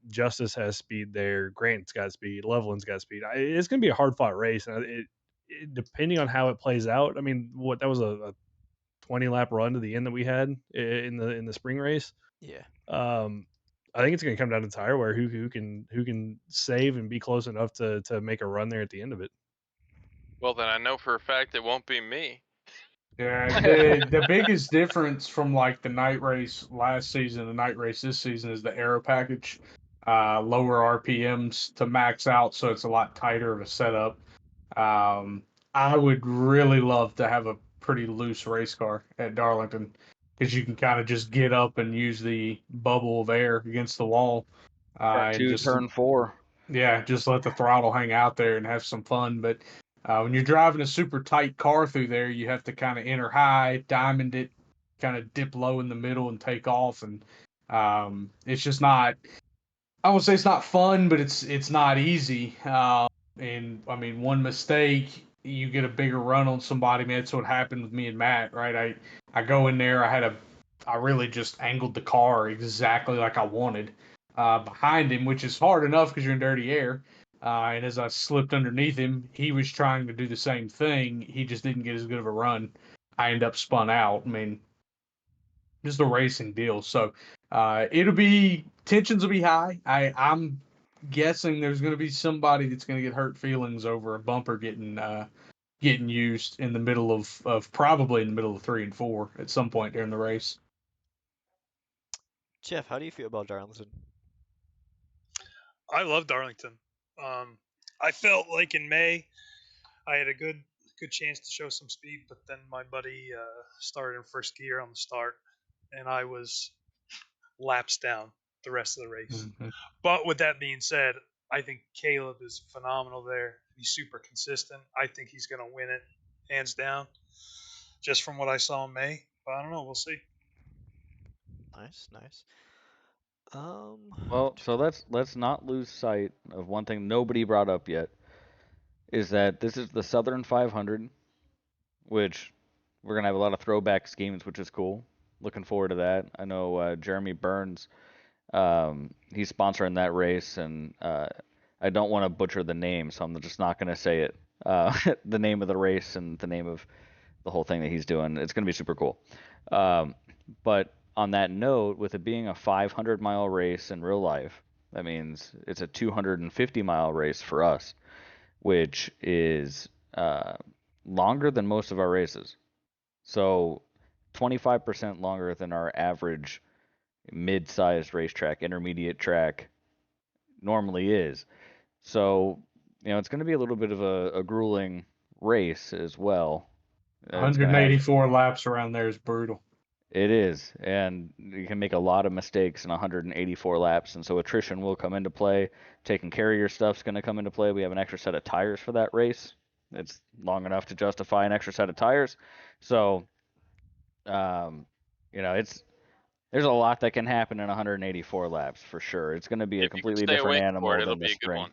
Justice has speed there. Grant's got speed. Loveland's got speed. It's going to be a hard fought race, and depending on how it plays out. I mean, that was a 20 lap run to the end that we had in the spring race. Yeah. I think it's going to come down to tire wear. Who can save and be close enough to make a run there at the end of it. Well, then I know for a fact it won't be me. Yeah, the biggest difference from like the night race last season, the night race this season is the aero package. Lower RPMs to max out, so it's a lot tighter of a setup. I would really love to have a pretty loose race car at Darlington because you can kind of just get up and use the bubble of air against the wall. Turn 4. Yeah, just let the throttle hang out there and have some fun. But when you're driving a super tight car through there, you have to kind of enter high, diamond it, kind of dip low in the middle and take off. And it's just not, I won't say it's not fun, but it's not easy. And I mean, one mistake, you get a bigger run on somebody. Man, that's what happened with me and Matt, right? I go in there, I really just angled the car exactly like I wanted behind him, which is hard enough because you're in dirty air. And as I slipped underneath him, he was trying to do the same thing. He just didn't get as good of a run. I end up spun out. I mean, just a racing deal. So tensions will be high. I'm guessing there's going to be somebody that's going to get hurt feelings over a bumper getting used in the middle of probably in the middle of 3 and 4 at some point during the race. Jeff, how do you feel about Darlington? I love Darlington. I felt like in May I had a good chance to show some speed, but then my buddy started in first gear on the start, and I was laps down the rest of the race. Mm-hmm. But with that being said, I think Caleb is phenomenal there. He's super consistent. I think he's going to win it hands down, just from what I saw in May. But I don't know. We'll see. Nice. Well, so let's not lose sight of one thing nobody brought up yet, is that this is the Southern 500, which we're gonna have a lot of throwback schemes, which is cool. Looking forward to that. I know Jeremy Burns He's sponsoring that race, and I don't want to butcher the name, so I'm just not going to say it. The name of the race and the name of the whole thing that he's doing. It's going to be super cool. But on that note, with it being a 500-mile race in real life, that means it's a 250-mile race for us, which is longer than most of our races. So 25% longer than our average mid-sized racetrack, intermediate track normally is. So, it's going to be a little bit of a grueling race as well. It's going to have 184 laps around there is brutal. It is, and you can make a lot of mistakes in 184 laps, and so attrition will come into play. Taking care of your stuff's going to come into play. We have an extra set of tires for that race. It's long enough to justify an extra set of tires. So, there's a lot that can happen in 184 laps for sure. It's going to be a If you can completely stay different awake for animal it, it'll than the be a good spring. one.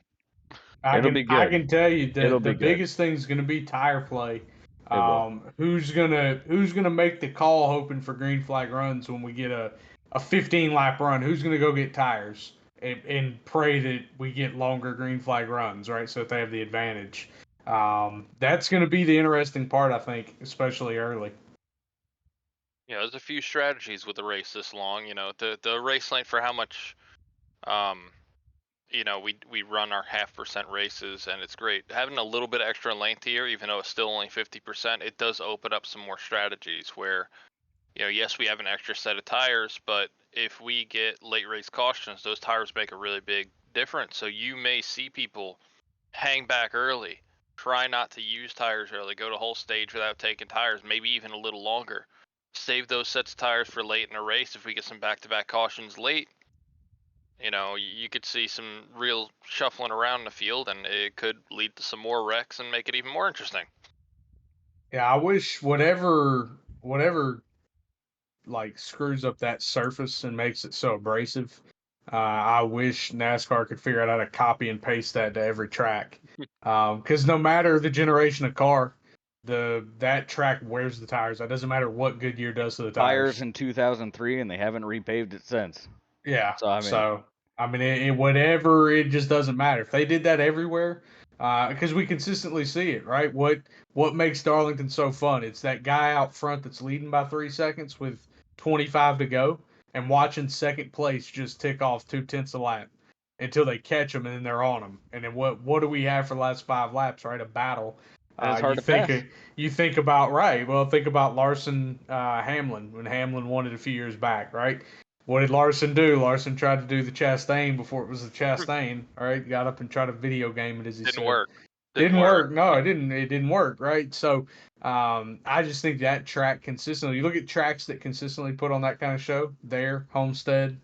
It'll be I good. can tell you It'll the be good. biggest thing is going to be tire play. It will. Who's gonna make the call, hoping for green flag runs when we get a 15 lap run? Who's gonna go get tires and pray that we get longer green flag runs, right? So that they have the advantage. That's gonna be the interesting part, I think, especially early. Yeah, there's a few strategies with a race this long. The race length for how much, we run our 0.5% races, and it's great. Having a little bit extra length here, even though it's still only 50%, it does open up some more strategies where, yes, we have an extra set of tires, but if we get late race cautions, those tires make a really big difference. So you may see people hang back early, try not to use tires early, go the whole stage without taking tires, maybe even a little longer. Save those sets of tires for late in a race. If we get some back-to-back cautions late, you could see some real shuffling around the field, and it could lead to some more wrecks and make it even more interesting. Yeah, I wish whatever like screws up that surface and makes it so abrasive. I wish NASCAR could figure out how to copy and paste that to every track. Because no matter the generation of car, that track wears the tires. That doesn't matter what Goodyear does to the Tires tires. in 2003, and they haven't repaved it since. Yeah. So I mean, whatever, it just doesn't matter if they did that everywhere. Because we consistently see it, right? What makes Darlington so fun? It's that guy out front that's leading by 3 seconds with 25 to go, and watching second place just tick off 2/10 a lap until they catch them, and then they're on them. And then what do we have for the last 5 laps? Right, a battle. And it's hard to pass. You think about right. Well, think about Larson Hamlin when Hamlin won it a few years back, right? What did Larson do? Larson tried to do the Chastain before it was the Chastain. All right, got up and tried to video game it, as he Didn't said. work. Didn't work. No, it didn't. It didn't work. Right. So, I just think that track consistently. You look at tracks that consistently put on that kind of show. There, Homestead,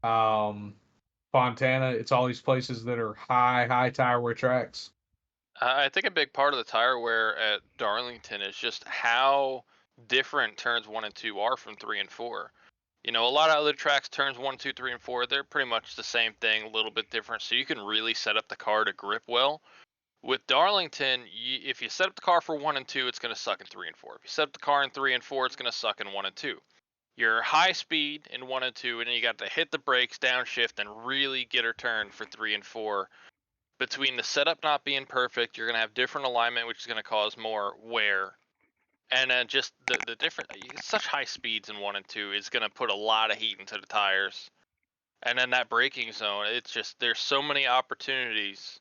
Fontana. It's all these places that are high tire wear tracks. I think a big part of the tire wear at Darlington is just how different turns 1 and 2 are from 3 and 4. A lot of other tracks, turns 1, 2, 3, and 4, they're pretty much the same thing, a little bit different. So you can really set up the car to grip well. With Darlington, if you set up the car for 1 and 2, it's going to suck in 3 and 4. If you set up the car in 3 and 4, it's going to suck in 1 and 2. You're high speed in 1 and 2, and then you got to hit the brakes, downshift, and really get her turned for 3 and 4. Between the setup not being perfect, you're going to have different alignment, which is going to cause more wear. And then just the different, such high speeds in 1 and 2 is going to put a lot of heat into the tires. And then that braking zone, it's just, there's so many opportunities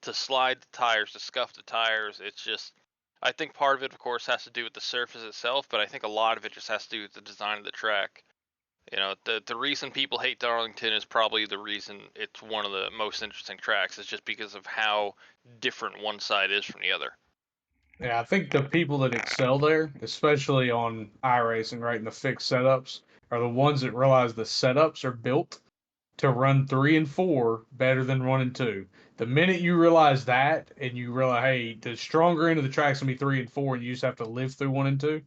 to slide the tires, to scuff the tires. It's just, I think part of it, of course, has to do with the surface itself, but I think a lot of it just has to do with the design of the track. The reason people hate Darlington is probably the reason it's one of the most interesting tracks. Is just because of how different one side is from the other. Yeah, I think the people that excel there, especially on iRacing, right, and the fixed setups, are the ones that realize the setups are built to run 3 and 4 better than 1 and 2. The minute you realize that, and you realize, hey, the stronger end of the track's gonna be 3 and 4, and you just have to live through 1 and 2.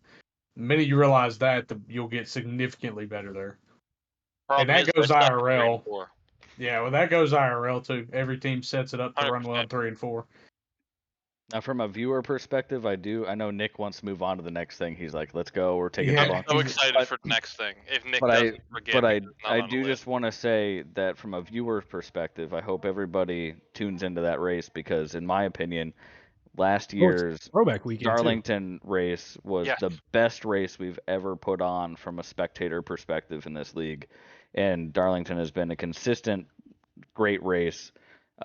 The minute you realize that, you'll get significantly better there. Problem and that is, goes they're stuck in 3 and IRL. 4. Yeah, well, that goes IRL too. Every team sets it up to run well in 100%. 3 and 4. Now, from a viewer perspective, I know Nick wants to move on to the next thing. He's like, "Let's go. We're taking too Yeah, long." So excited But for the next thing. If Nick but doesn't forget I because it's not on the do list. just want to say that from a viewer perspective, I hope everybody tunes into that race because, in my opinion, last Oh, it's year's throwback weekend too. Darlington race was Yes. the best race we've ever put on from a spectator perspective in this league, and Darlington has been a consistent great race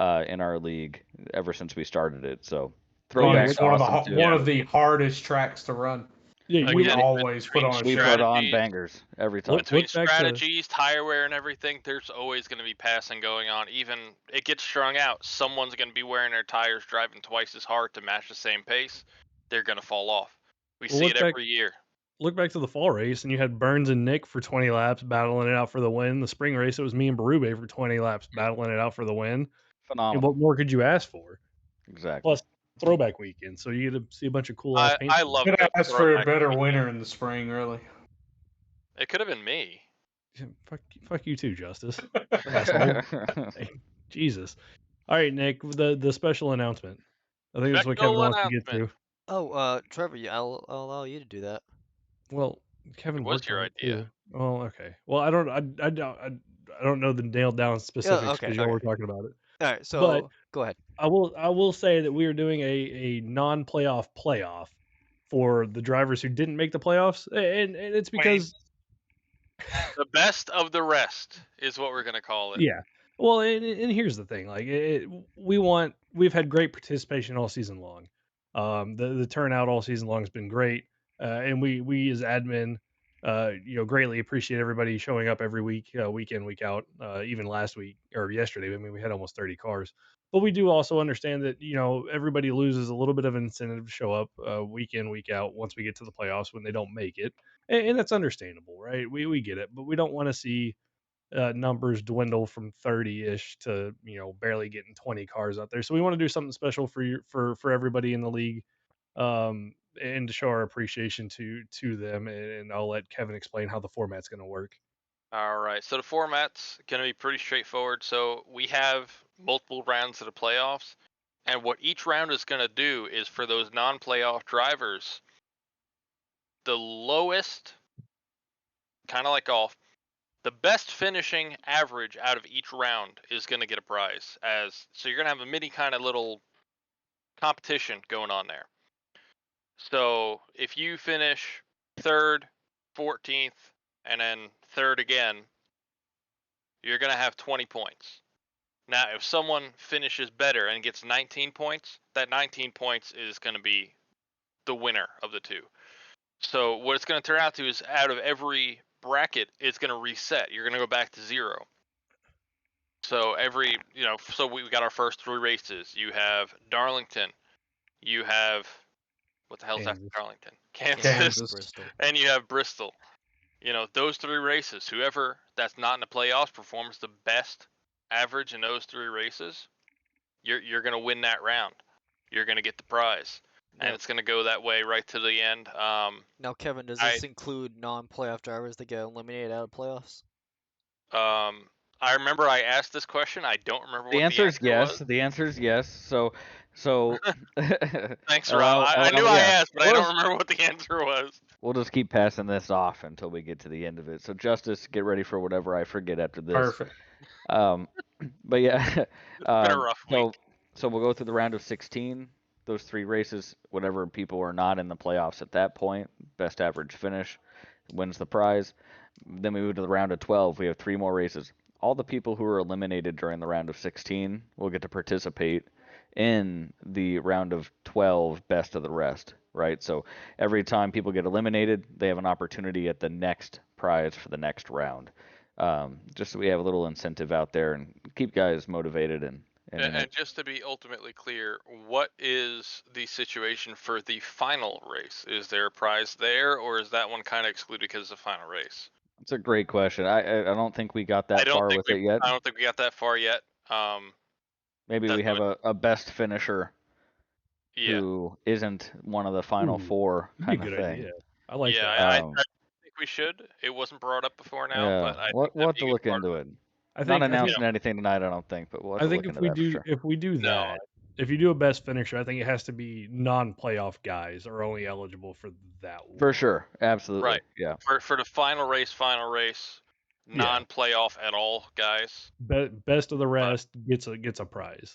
in our league ever since we started it. So Well, yeah, throwback's it's one of the awesome too. one of the hardest tracks to run. Yeah, And we you Again, always put between on a We show. put on strategies, bangers every time. look between back to strategies, tire wear, and everything, there's always going to be passing going on. Even it gets strung out. Someone's going to be wearing their tires, driving twice as hard to match the same pace. They're going to fall off. We well, see it every year. look back to the fall race, and you had Burns and Nick for 20 laps battling it out for the win. The spring race, it was me and Berube for 20 laps battling it out for the win. And Phenomenal. what more could you ask for? Exactly. Plus throwback weekend, so you get to see a bunch of cool ass paint. I love Could good ask for a throwback better weekend. winner in the spring, really. It could have been me. Fuck you too, Justice. Asshole. Hey, Jesus. All right, Nick, the special announcement. I think that's what Kevin Special wants to get announcement. to. Oh, Trevor, I'll allow you to do that. Well, Kevin It was worked your on it idea. too. Oh, okay. Well, I don't know the nailed down specifics okay, because y'all were okay. talking about it. All right, But so go ahead. I will say that we are doing a non-playoff playoff for the drivers who didn't make the playoffs, and it's because The best of the rest is what we're going to call it. yeah. Well, and here's the thing, like we've had great participation all season long. The turnout all season long has been great, and we as admin, greatly appreciate everybody showing up every week, week in, week out. Even last week or yesterday, I mean, we had almost 30 cars. But we do also understand that everybody loses a little bit of incentive to show up week in, week out once we get to the playoffs when they don't make it, and that's understandable, right? We get it, but we don't want to see numbers dwindle from 30-ish to barely getting 20 cars out there. So we want to do something special for everybody in the league, and to show our appreciation to them. And I'll let Kevin explain how the format's going to work. All right. So the format's going to be pretty straightforward. So we have multiple rounds of the playoffs. And what each round is going to do is for those non-playoff drivers, the lowest, kind of like golf, the best finishing average out of each round is going to get a prize. So you're going to have a mini kind of little competition going on there. So if you finish third, 14th, and then third again, you're going to have 20 points. Now, if someone finishes better and gets 19 points, that 19 points is going to be the winner of the two. So what it's going to turn out to is out of every bracket, it's going to reset. You're going to go back to 0. So so we got our first 3 races. You have Darlington. You have, what the hell's after Kansas. Darlington? Kansas. Bristol. And you have Bristol. Those 3 races, whoever that's not in the playoffs performs the best average in those 3 races, you're going to win that round. You're going to get the prize. And Yep. it's going to go that way right to the end. Now, Kevin, does this include non-playoff drivers that get eliminated out of playoffs? I remember I asked this question. I don't remember The what answer is yes. was. The answer is yes. So Thanks, Rob. I knew I asked, but I We'll don't just- remember what the answer was. We'll just keep passing this off until we get to the end of it. So Justice, get ready for whatever I forget after this. Perfect. But yeah, It's been a rough week. so we'll go through the round of 16. Those 3 races, whatever people are not in the playoffs at that point, best average finish wins the prize. Then we move to the round of 12. We have 3 more races. All the people who are eliminated during the round of 16 will get to participate in the round of 12 best of the rest, right? So every time people get eliminated, they have an opportunity at the next prize for the next round. Just so we have a little incentive out there and keep guys motivated and just to be ultimately clear, what is the situation for the final race? Is there a prize there, or is that one kind of excluded because it's a final race? It's a great question. I don't think we got that far with it yet. I don't think we got that far yet. Maybe we have a best finisher who isn't one of the final 4 kind of thing. Idea. I like that. I think we should. It wasn't brought up before now, but we'll have to look into it. Not announcing anything tonight, I don't think, but we'll have to look into that for sure. If we do that, if you do a best finisher, I think it has to be non-playoff guys are only eligible for that one. For sure, absolutely. Right. Yeah. For the final race, Yeah. non-playoff at all, guys. Best of the rest gets a prize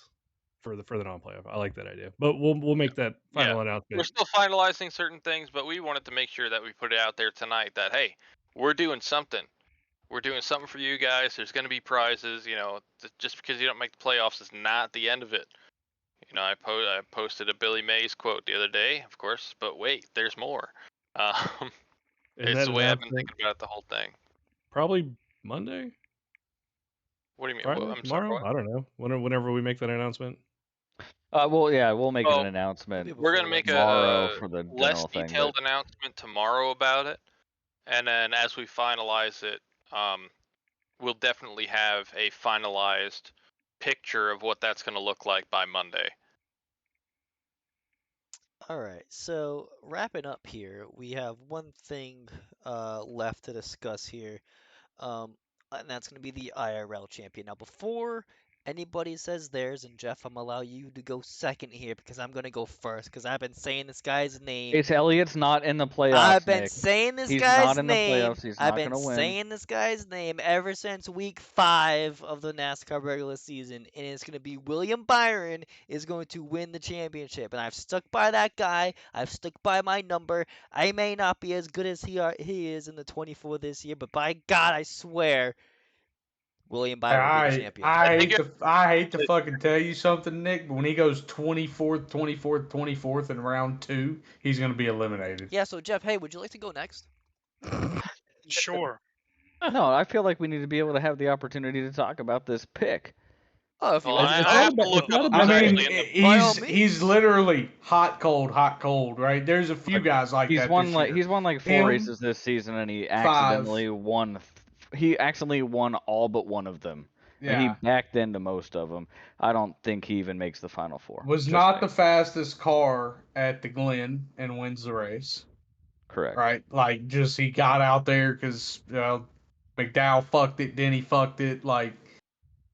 for the non-playoff. I like that idea, but we'll make that final We're announcement. still finalizing certain things, but we wanted to make sure that we put it out there tonight that, hey, we're doing something. We're doing something for you guys. There's going to be prizes. You know, just because you don't make the playoffs is not the end of it. You know, I posted a Billy Mays quote the other day, of course, but wait, there's more. And It's that the way I've been announcement thinking about the whole thing. probably Monday, What do you mean? Friday, I'm sorry, tomorrow. what? I don't know. Whenever we make that announcement. Well, yeah, we'll make Well, an announcement We're going to make tomorrow a for the less general thing. detailed announcement tomorrow about it. And then as we finalize it, we'll definitely have a finalized picture of what that's going to look like by Monday. All right, so wrapping up here, we have one thing left to discuss here, and that's going to be the IRL champion. Now, before anybody says theirs, and Jeff, I'm gonna allow you to go second here because I'm going to go first because I've been saying this guy's name. Ace Elliott's not in the playoffs. I've been Nick. saying this He's guy's not in the name. playoffs. He's I've not been gonna win. saying this guy's name ever since week 5 of the NASCAR regular season, and it's going to be William Byron is going to win the championship. And I've stuck by that guy. I've stuck by my number. I may not be as good as he is in the 24 this year, but by God, I swear, William Byron will be the champion. I hate to fucking tell you something, Nick, but when he goes 24th, 24th, 24th in round 2, he's going to be eliminated. Yeah, so Jeff, hey, would you like to go next? Sure. No, I feel like we need to be able to have the opportunity to talk about this pick. Oh, if you Well, want I to have know. to look up I who's mean, actually in the he's literally hot, cold, right? There's a few guys like He's that won this like year. he's won like 4 Him, races this season, and he 5. accidentally won. He accidentally won all but one of them. And he Yeah. backed into most of them. I don't think he even makes the final 4. Was Just not saying. the fastest car at the Glen and wins the race. Correct. Right? Like, just he got out there because McDowell fucked it, Denny fucked it, like,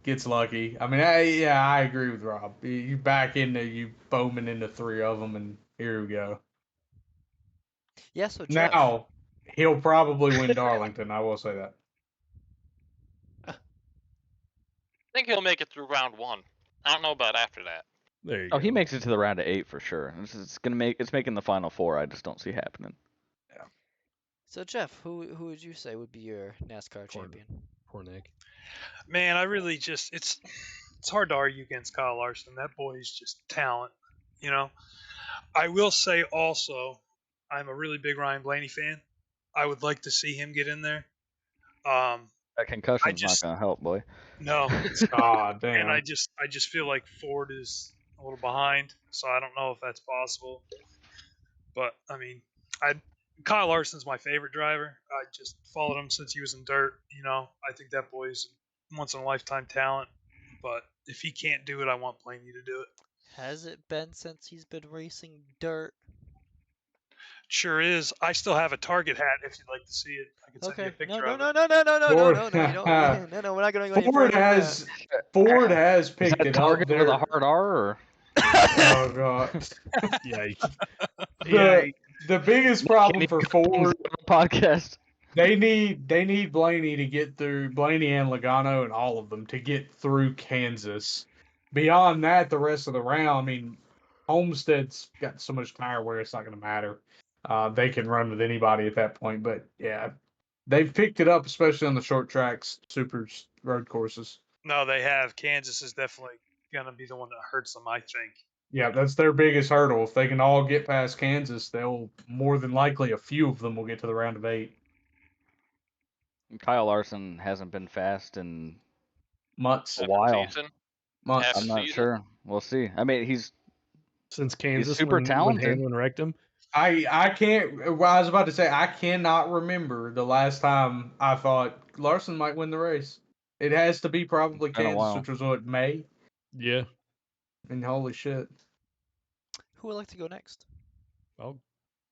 gets lucky. I mean, I agree with Rob. You back into, you Bowman into 3 of them, and here we go. Yeah, so Jeff. Now, he'll probably win Darlington, I will say that. I think he'll make it through round 1. I don't know about after that. There you Oh, go. he makes it to the round of 8 for sure. It's making the final 4. I just don't see happening. So Jeff, who would you say would be your NASCAR champion? Poor Nick. Man, I really just it's hard to argue against Kyle Larson. That boy is just talent, you know. I will say also, I'm a really big Ryan Blaney fan. I would like to see him get in there. That concussion's just- not gonna help, boy. No, God damn. and I just feel like Ford is a little behind, so I don't know if that's possible. But I mean, Kyle Larson's my favorite driver. I just followed him since he was in dirt. You know, I think that boy's once in a lifetime talent. But if he can't do it, I want Blaney to do it. Has it been since he's been racing dirt? Sure is. I still have a Target hat if you'd like to see it. I can send you a Okay. picture No. of it. No. You don't. No. We're not gonna go any Ford further than has Ford has Is picked that it Target up there. with a hard R? Or? Oh god. Yeah. The biggest problem for Ford, Podcast. they need Blaney to get through, Blaney and Logano and all of them to get through Kansas. Beyond that, the rest of the round, I mean, Homestead's got so much tire wear it's not going to matter. They can run with anybody at that point. But yeah, they've picked it up, especially on the short tracks, supers, road courses. No, they have. Kansas is definitely going to be the one that hurts them, I think. Yeah, that's their biggest hurdle. If they can all get past Kansas, they'll more than likely a few of them will get to the round of 8. Kyle Larson hasn't been fast in Months. a while. Season? Months. Half I'm not season? sure. We'll see. I mean, he's Since Kansas, super when talented. Hamlin wrecked him. I can't. Well, I was about to say I cannot remember the last time I thought Larson might win the race. It has to be probably It's been a Kansas, while. which was what, May. Yeah. And holy shit. Who would like to go next?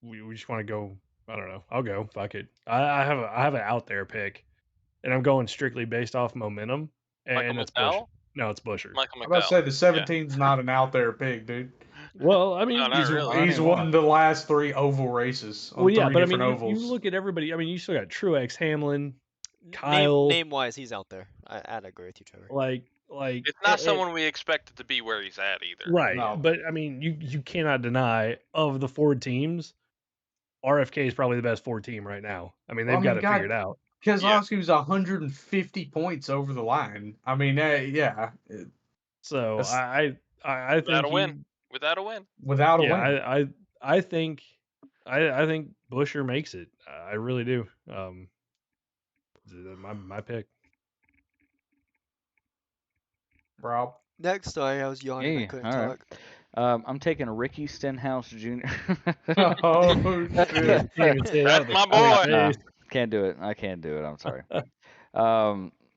We just want to go. I don't know. I'll go. Fuck it. I have an out there pick, and I'm going strictly based off momentum. Michael And it's McDowell? No, it's Busher. Michael I'm about to McDowell. say the 17's not an out there pig, dude. Well, I No, mean, not He's really. Not he's anymore. won the last 3 oval races on well, yeah, 3 but I mean, different you ovals. look at everybody. I mean, you still got Truex, Hamlin, Name Kyle. name wise, he's out there. I'd agree with you, Trevor. Like It's not someone we expected to be where he's at either. right. No. But I mean, you cannot deny of the 4 teams, RFK is probably the best 4 team right now. I mean, they've got it figured out. Keselowski was 150 points over the line. I mean, yeah, So That's- I think Without a win. Without a win. without a yeah, win. I think I think Busher makes it. I really do. My pick. Rob. Next, sorry, I was yawning. I Hey, couldn't all right. talk. I'm taking Ricky Stenhouse Jr. Oh Yeah, shit! can't even say that That's with my a straight boy. Nah, face. can't do it. I can't do it. I'm sorry.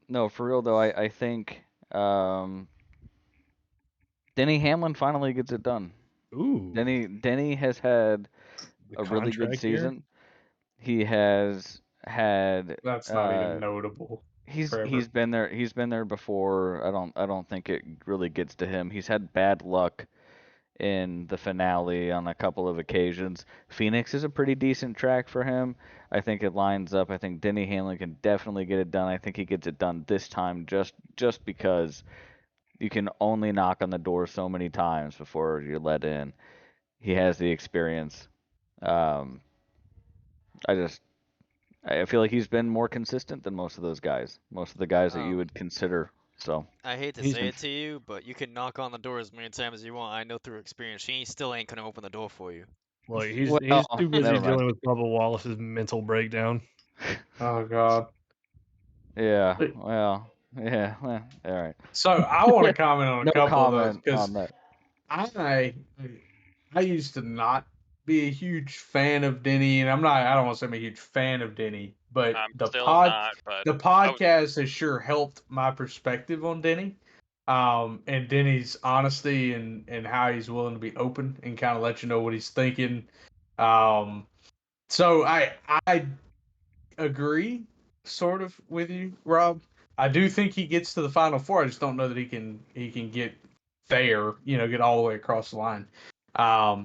No, for real though, I think Denny Hamlin finally gets it done. Ooh, Denny has had the a really good contract year. season. He has had That's not even notable. he's Trevor. been there. He's been there before. I don't think it really gets to him. He's had bad luck in the finale on a couple of occasions. Phoenix is a pretty decent track for him. I think it lines up. I think Denny Hamlin can definitely get it done. I think he gets it done this time just because you can only knock on the door so many times before you're let in. He has the experience. Um, I feel like he's been more consistent than most of those guys. Most of the guys that you would consider. So I hate to He's say been- it to you, but you can knock on the door as many times as you want. I know through experience, she still ain't gonna open the door for you. Well, he's Well, too busy never mind. dealing with Bubba Wallace's mental breakdown. Oh god. Yeah. But- Well. Yeah. Well, all right. So I want to comment on a No couple of those comment because on that. I used to not be a huge fan of Denny, and I don't want to say I'm a huge fan of Denny, but I'm the still not, but the podcast has sure helped my perspective on Denny. And Denny's honesty and how he's willing to be open and kind of let you know what he's thinking. So I agree sort of with you, Rob. I do think he gets to the Final Four. I just don't know that he can get there, get all the way across the line. I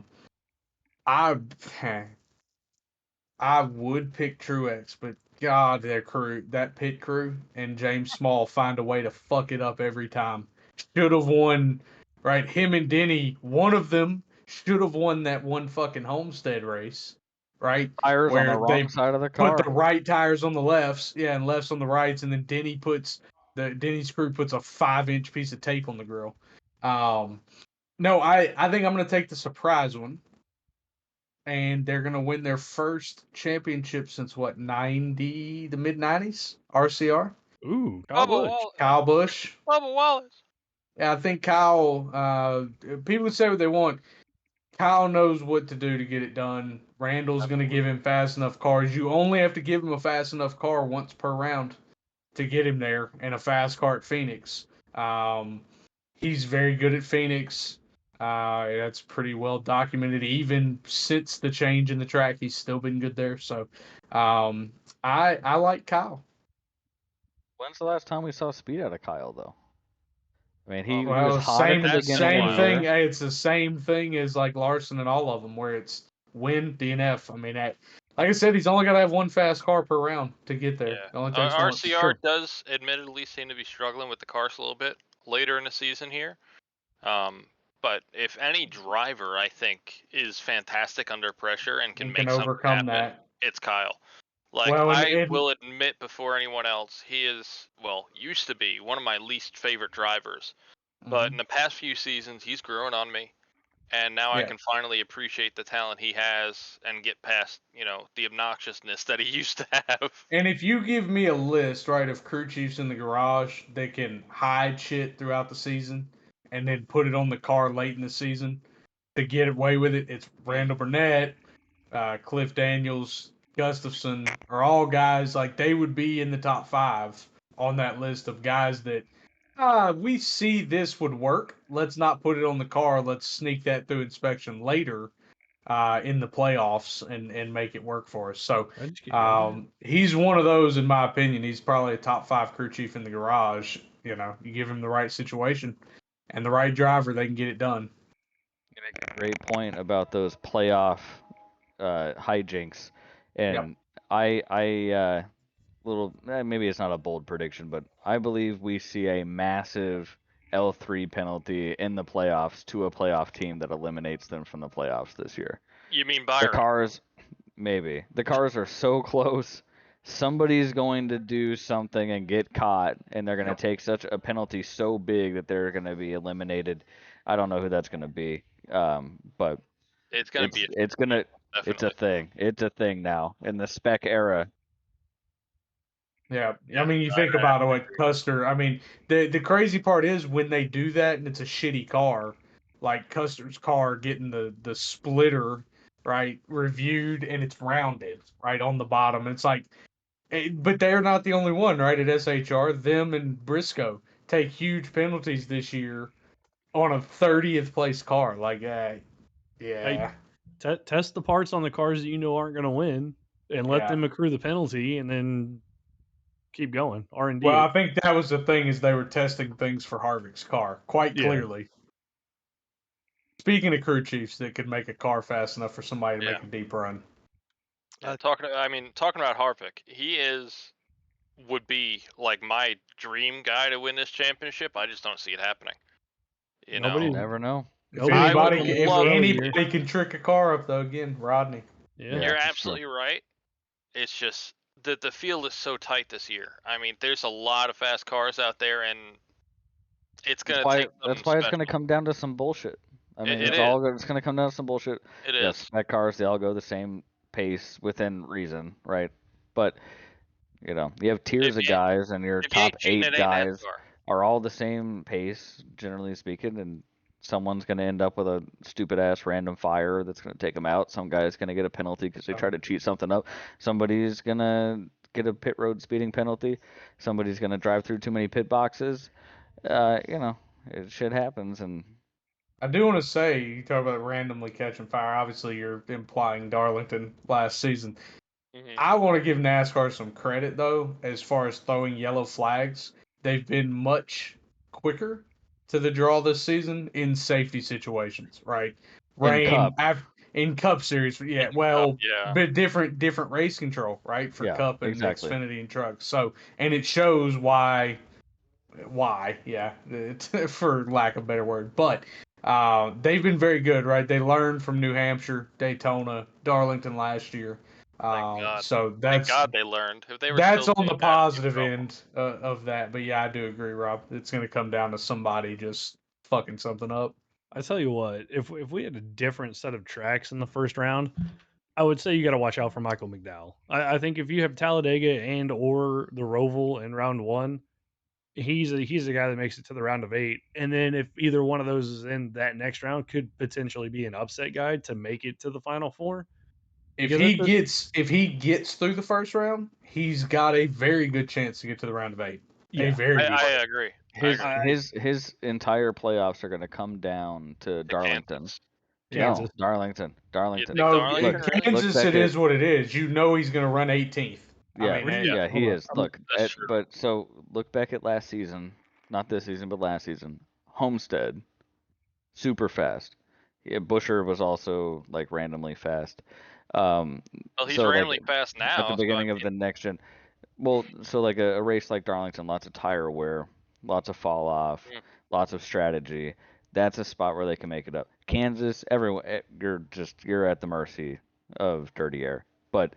I would pick Truex, but God, that pit crew, and James Small find a way to fuck it up every time. Should have won, right? Him and Denny, one of them should have won that one fucking Homestead race, right? Tires on the Where they wrong side of the put car. the right tires on the lefts, yeah, and lefts on the rights, and then Denny's crew puts a 5-inch piece of tape on the grill. No, I think I'm gonna take the surprise one, and they're gonna win their first championship since what, the mid '90s, RCR. Ooh, Kyle Busch. Kyle Busch. Bubba Wallace. Yeah, I think Kyle. People would say what they want. Kyle knows what to do to get it done. Randall's going to give him fast enough cars. You only have to give him a fast enough car once per round to get him there, and a fast car at Phoenix. He's very good at Phoenix. That's pretty well documented. Even since the change in the track, he's still been good there. So, I like Kyle. When's the last time we saw speed out of Kyle though? I mean, he Well, was hot at the beginning same of the thing. year. It's the same thing as like Larson and all of them, where it's win DNF. I mean, like I said, he's only got to have one fast car per round to get there. Yeah. It only takes once. RCR does admittedly seem to be struggling with the cars a little bit later in the season here. But if any driver I think is fantastic under pressure and can He make can something overcome happen, that. it's Kyle. Like, Well, I will admit before anyone else, he is, well, used to be one of my least favorite drivers. But in the past few seasons, he's growing on me. And now I Yeah. can finally appreciate the talent he has and get past, the obnoxiousness that he used to have. And if you give me a list, right, of crew chiefs in the garage that can hide shit throughout the season and then put it on the car late in the season to get away with it, it's Randall Burnett, Cliff Daniels, Gustafson, are all guys like they would be in the top 5 on that list of guys that we see this would work. Let's not put it on the car. Let's sneak that through inspection later in the playoffs and make it work for us. So he's one of those, in my opinion. He's probably a top 5 crew chief in the garage. You give him the right situation and the right driver, they can get it done. You make a great point about those playoff hijinks, and I maybe it's not a bold prediction, but I believe we see a massive L3 penalty in the playoffs to a playoff team that eliminates them from the playoffs this year. You mean The Byron? cars, maybe. The cars are so close. Somebody's going to do something and get caught, and they're going to take such a penalty so big that they're going to be eliminated. I don't know who that's going to be, but It's gonna be. it's gonna it's a Definitely. thing. It's a thing now in the spec era. Yeah, I mean, you think about it, like Custer. I mean, the crazy part is when they do that and it's a shitty car, like Custer's car getting the splitter right reviewed and it's rounded right on the bottom. It's like, but they're not the only one, right? At SHR, them and Briscoe take huge penalties this year on a 30th place car. Like, yeah, Test the parts on the cars that you know aren't going to win, and let yeah. them accrue the penalty, and then keep going. R&D. Well, I think that was the thing is they were testing things for Harvick's car quite Yeah. clearly. Speaking of crew chiefs that could make a car fast enough for somebody to make a deep run. Talking about Harvick, would be like my dream guy to win this championship. I just don't see it happening. You Nobody- You know, never know. If Nobody anybody, would if love- anybody can trick a car up, though, again, Rodney. Yeah. you're that's absolutely right. It's just that the field is so tight this year. I mean, there's a lot of fast cars out there, and it's gonna take. That's why it's gonna come down to some bullshit. I mean, It it's gonna come down to some bullshit. It Yes, is. spec cars, they all go the same pace within reason, right? But you have tiers of guys, and your if you top ain't cheating, 8 it ain't guys NASCAR. are all the same pace, generally speaking, and someone's going to end up with a stupid ass random fire that's going to take them out. Some guy's going to get a penalty because they tried to cheat something up. Somebody's going to get a pit road speeding penalty. Somebody's going to drive through too many pit boxes. Shit happens, and I do want to say, you talk about randomly catching fire. Obviously, you're implying Darlington last season. I want to give NASCAR some credit, though, as far as throwing yellow flags. They've been much quicker to the draw this season in safety situations, right? In Cup Series, yeah. Well, but different race control, right, for Cup and Xfinity and trucks. So, and it shows why, yeah, for lack of a better word. But they've been very good, right? They learned from New Hampshire, Daytona, Darlington last year. So thank God they learned. If they were that's still on the doing that, positive end of that. But yeah, I do agree, Rob. It's going to come down to somebody just fucking something up. I tell you what, if we had a different set of tracks in the first round, I would say you got to watch out for Michael McDowell. I think if you have Talladega and or the Roval in round 1, he's a guy that makes it to the round of 8. And then if either one of those is in that next round, could potentially be an upset guy to make it to the final 4. If he gets through the first round, he's got a very good chance to get to the round of 8. Yeah, I agree. His entire playoffs are going to come down to Darlington. Kansas. No, Darlington. No, Kansas, it is what it is. You know he's going to run 18th. Yeah, he is. Look, so look back at last season, not this season, but last season. Homestead, super fast. Yeah, Busher was also like randomly fast. Well, he's randomly fast now. At the beginning of the next gen. Well, so like a race like Darlington, lots of tire wear, lots of fall off, lots of strategy. That's a spot where they can make it up. Kansas, everyone, you're at the mercy of dirty air. But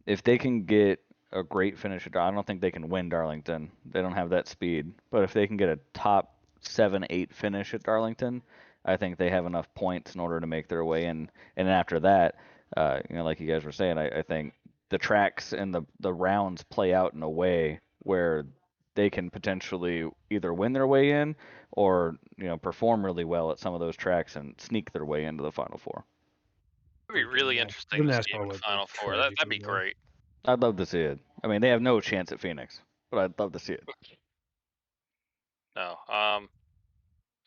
if they can get a great finish, I don't think they can win Darlington. They don't have that speed. But if they can get a top 7-8 finish at Darlington, I think they have enough points in order to make their way in. And after that, like you guys were saying, I think the tracks and the rounds play out in a way where they can potentially either win their way in or perform really well at some of those tracks and sneak their way into the Final 4. It'd be really interesting to see in the Final 4. That'd be great. I'd love to see it. I mean, they have no chance at Phoenix, but I'd love to see it. No.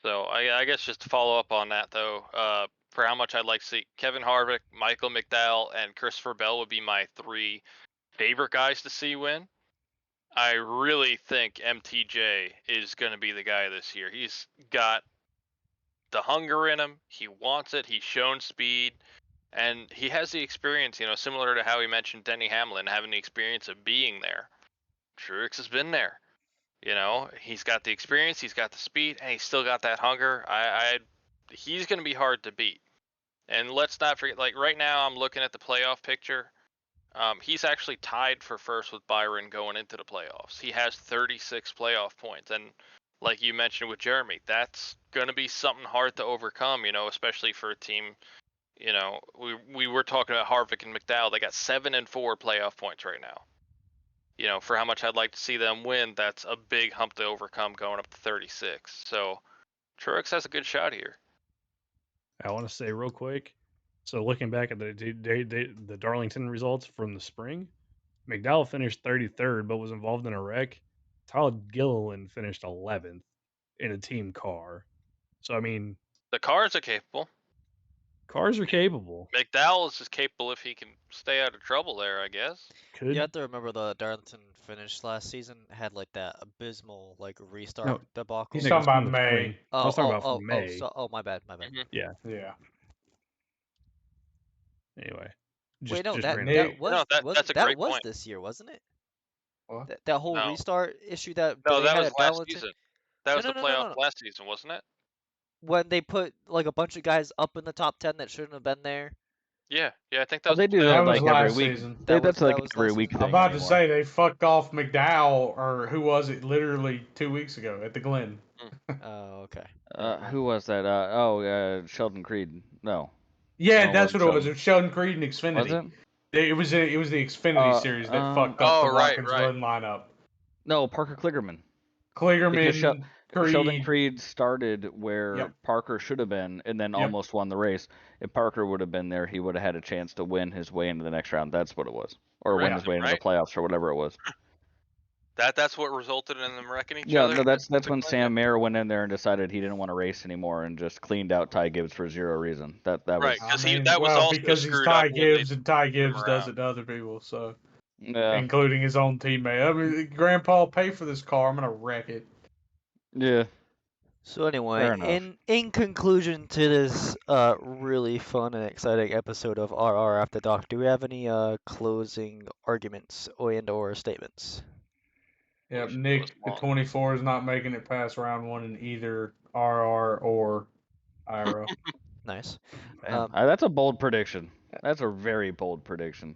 So I guess just to follow up on that though, for how much I'd like to see Kevin Harvick, Michael McDowell, and Christopher Bell would be my 3 favorite guys to see win. I really think MTJ is going to be the guy this year. He's got the hunger in him. He wants it. He's shown speed. And he has the experience, similar to how he mentioned Denny Hamlin, having the experience of being there. Truex has been there. He's got the experience, he's got the speed, and he's still got that hunger. He's going to be hard to beat. And let's not forget, like right now, I'm looking at the playoff picture. He's actually tied for first with Byron going into the playoffs. He has 36 playoff points, and like you mentioned with Jeremy, that's going to be something hard to overcome. Especially for a team. We were talking about Harvick and McDowell. They got 7 and 4 playoff points right now. For how much I'd like to see them win, that's a big hump to overcome going up to 36. So Truex has a good shot here. I want to say real quick. So looking back at the Darlington results from the spring, McDowell finished 33rd, but was involved in a wreck. Tyler Gilliland finished 11th in a team car. So I mean, the cars are capable. Cars are capable. McDowell is just capable if he can stay out of trouble there, I guess. You have to remember the Darlington finish last season had like that abysmal restart debacle. He's talking about May. I was talking about from May. My bad. Mm-hmm. Yeah. Anyway. Wait, no, that's a great point. This year, wasn't it? What? That whole restart issue that that had was last season. That was the playoff last season, wasn't it? When they put a bunch of guys up in the top 10 that shouldn't have been there. Yeah, I think that they do that like every week. Season. That's like every week. I'm about to say they fucked off McDowell, or who was it? Literally 2 weeks ago at the Glen. Oh, okay. Who was that? Sheldon Creed. No. Yeah, that's what it was. It was Sheldon Creed and Xfinity. Was it? It was the Xfinity series that fucked up the Watkins Glen lineup. No, Parker Kligerman. Sheldon Creed started where Parker should have been, and then almost won the race. If Parker would have been there, he would have had a chance to win his way into the next round. That's what it was, or win his way into the playoffs, or whatever it was. That's what resulted in them wrecking each other. Yeah, no, that's when Sam Mayer went in there and decided he didn't want to race anymore and just cleaned out Ty Gibbs for zero reason. That right, was because he's Ty Gibbs and Ty Gibbs does it to other people, so including his own teammate. I mean, Grandpa, pay for this car. I'm gonna wreck it. Yeah. So anyway, in conclusion to this really fun and exciting episode of RR After Dark, do we have any closing arguments or statements? Yeah, Nick, the 24 is not making it past round 1 in either RR or IRO. Nice. That's a bold prediction. That's a very bold prediction.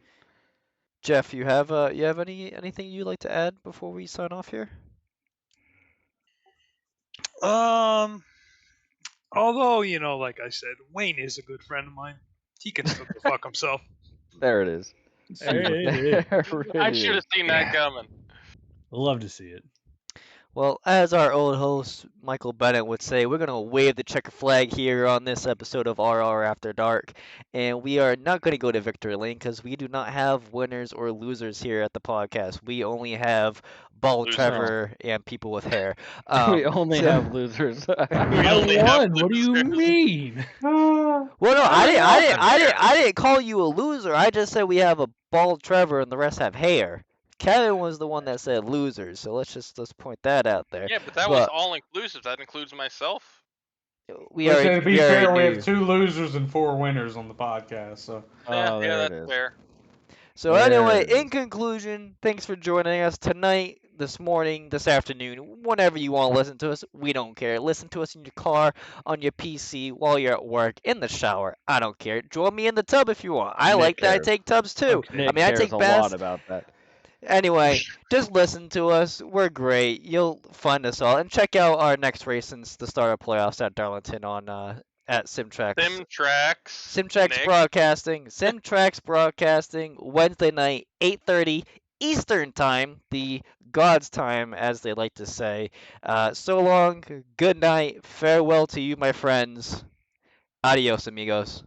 Jeff, you have anything you'd like to add before we sign off here? Although, like I said, Wayne is a good friend of mine. He can still go fuck himself. There it is. I should have seen that coming. Love to see it. Well, as our old host Michael Bennett would say, we're going to wave the checker flag here on this episode of RR After Dark, and we are not going to go to victory lane because we do not have winners or losers here at the podcast. We only have Bald Trevor and people with hair. We only have losers. I won. What do you mean? Well, no, I didn't call you a loser. I just said we have a Bald Trevor and the rest have hair. Kevin was the one that said losers, so let's point that out there. Yeah, but that was all inclusive. That includes myself. To be fair, we have 2 losers and 4 winners on the podcast. So that's fair. So anyway, in conclusion, thanks for joining us tonight, this morning, this afternoon, whenever you want to listen to us. We don't care. Listen to us in your car, on your PC, while you're at work, in the shower. I don't care. Join me in the tub if you want. I like that. I take tubs too. Nick I take baths. A lot about that. Anyway, just listen to us. We're great. You'll find us all. And check out our next race since the start of playoffs at Darlington on at Simtrax. Simtrax Broadcasting. Simtrax Broadcasting, Wednesday night, 8:30 Eastern Time, the God's time, as they like to say. So long, good night, farewell to you, my friends. Adios, amigos.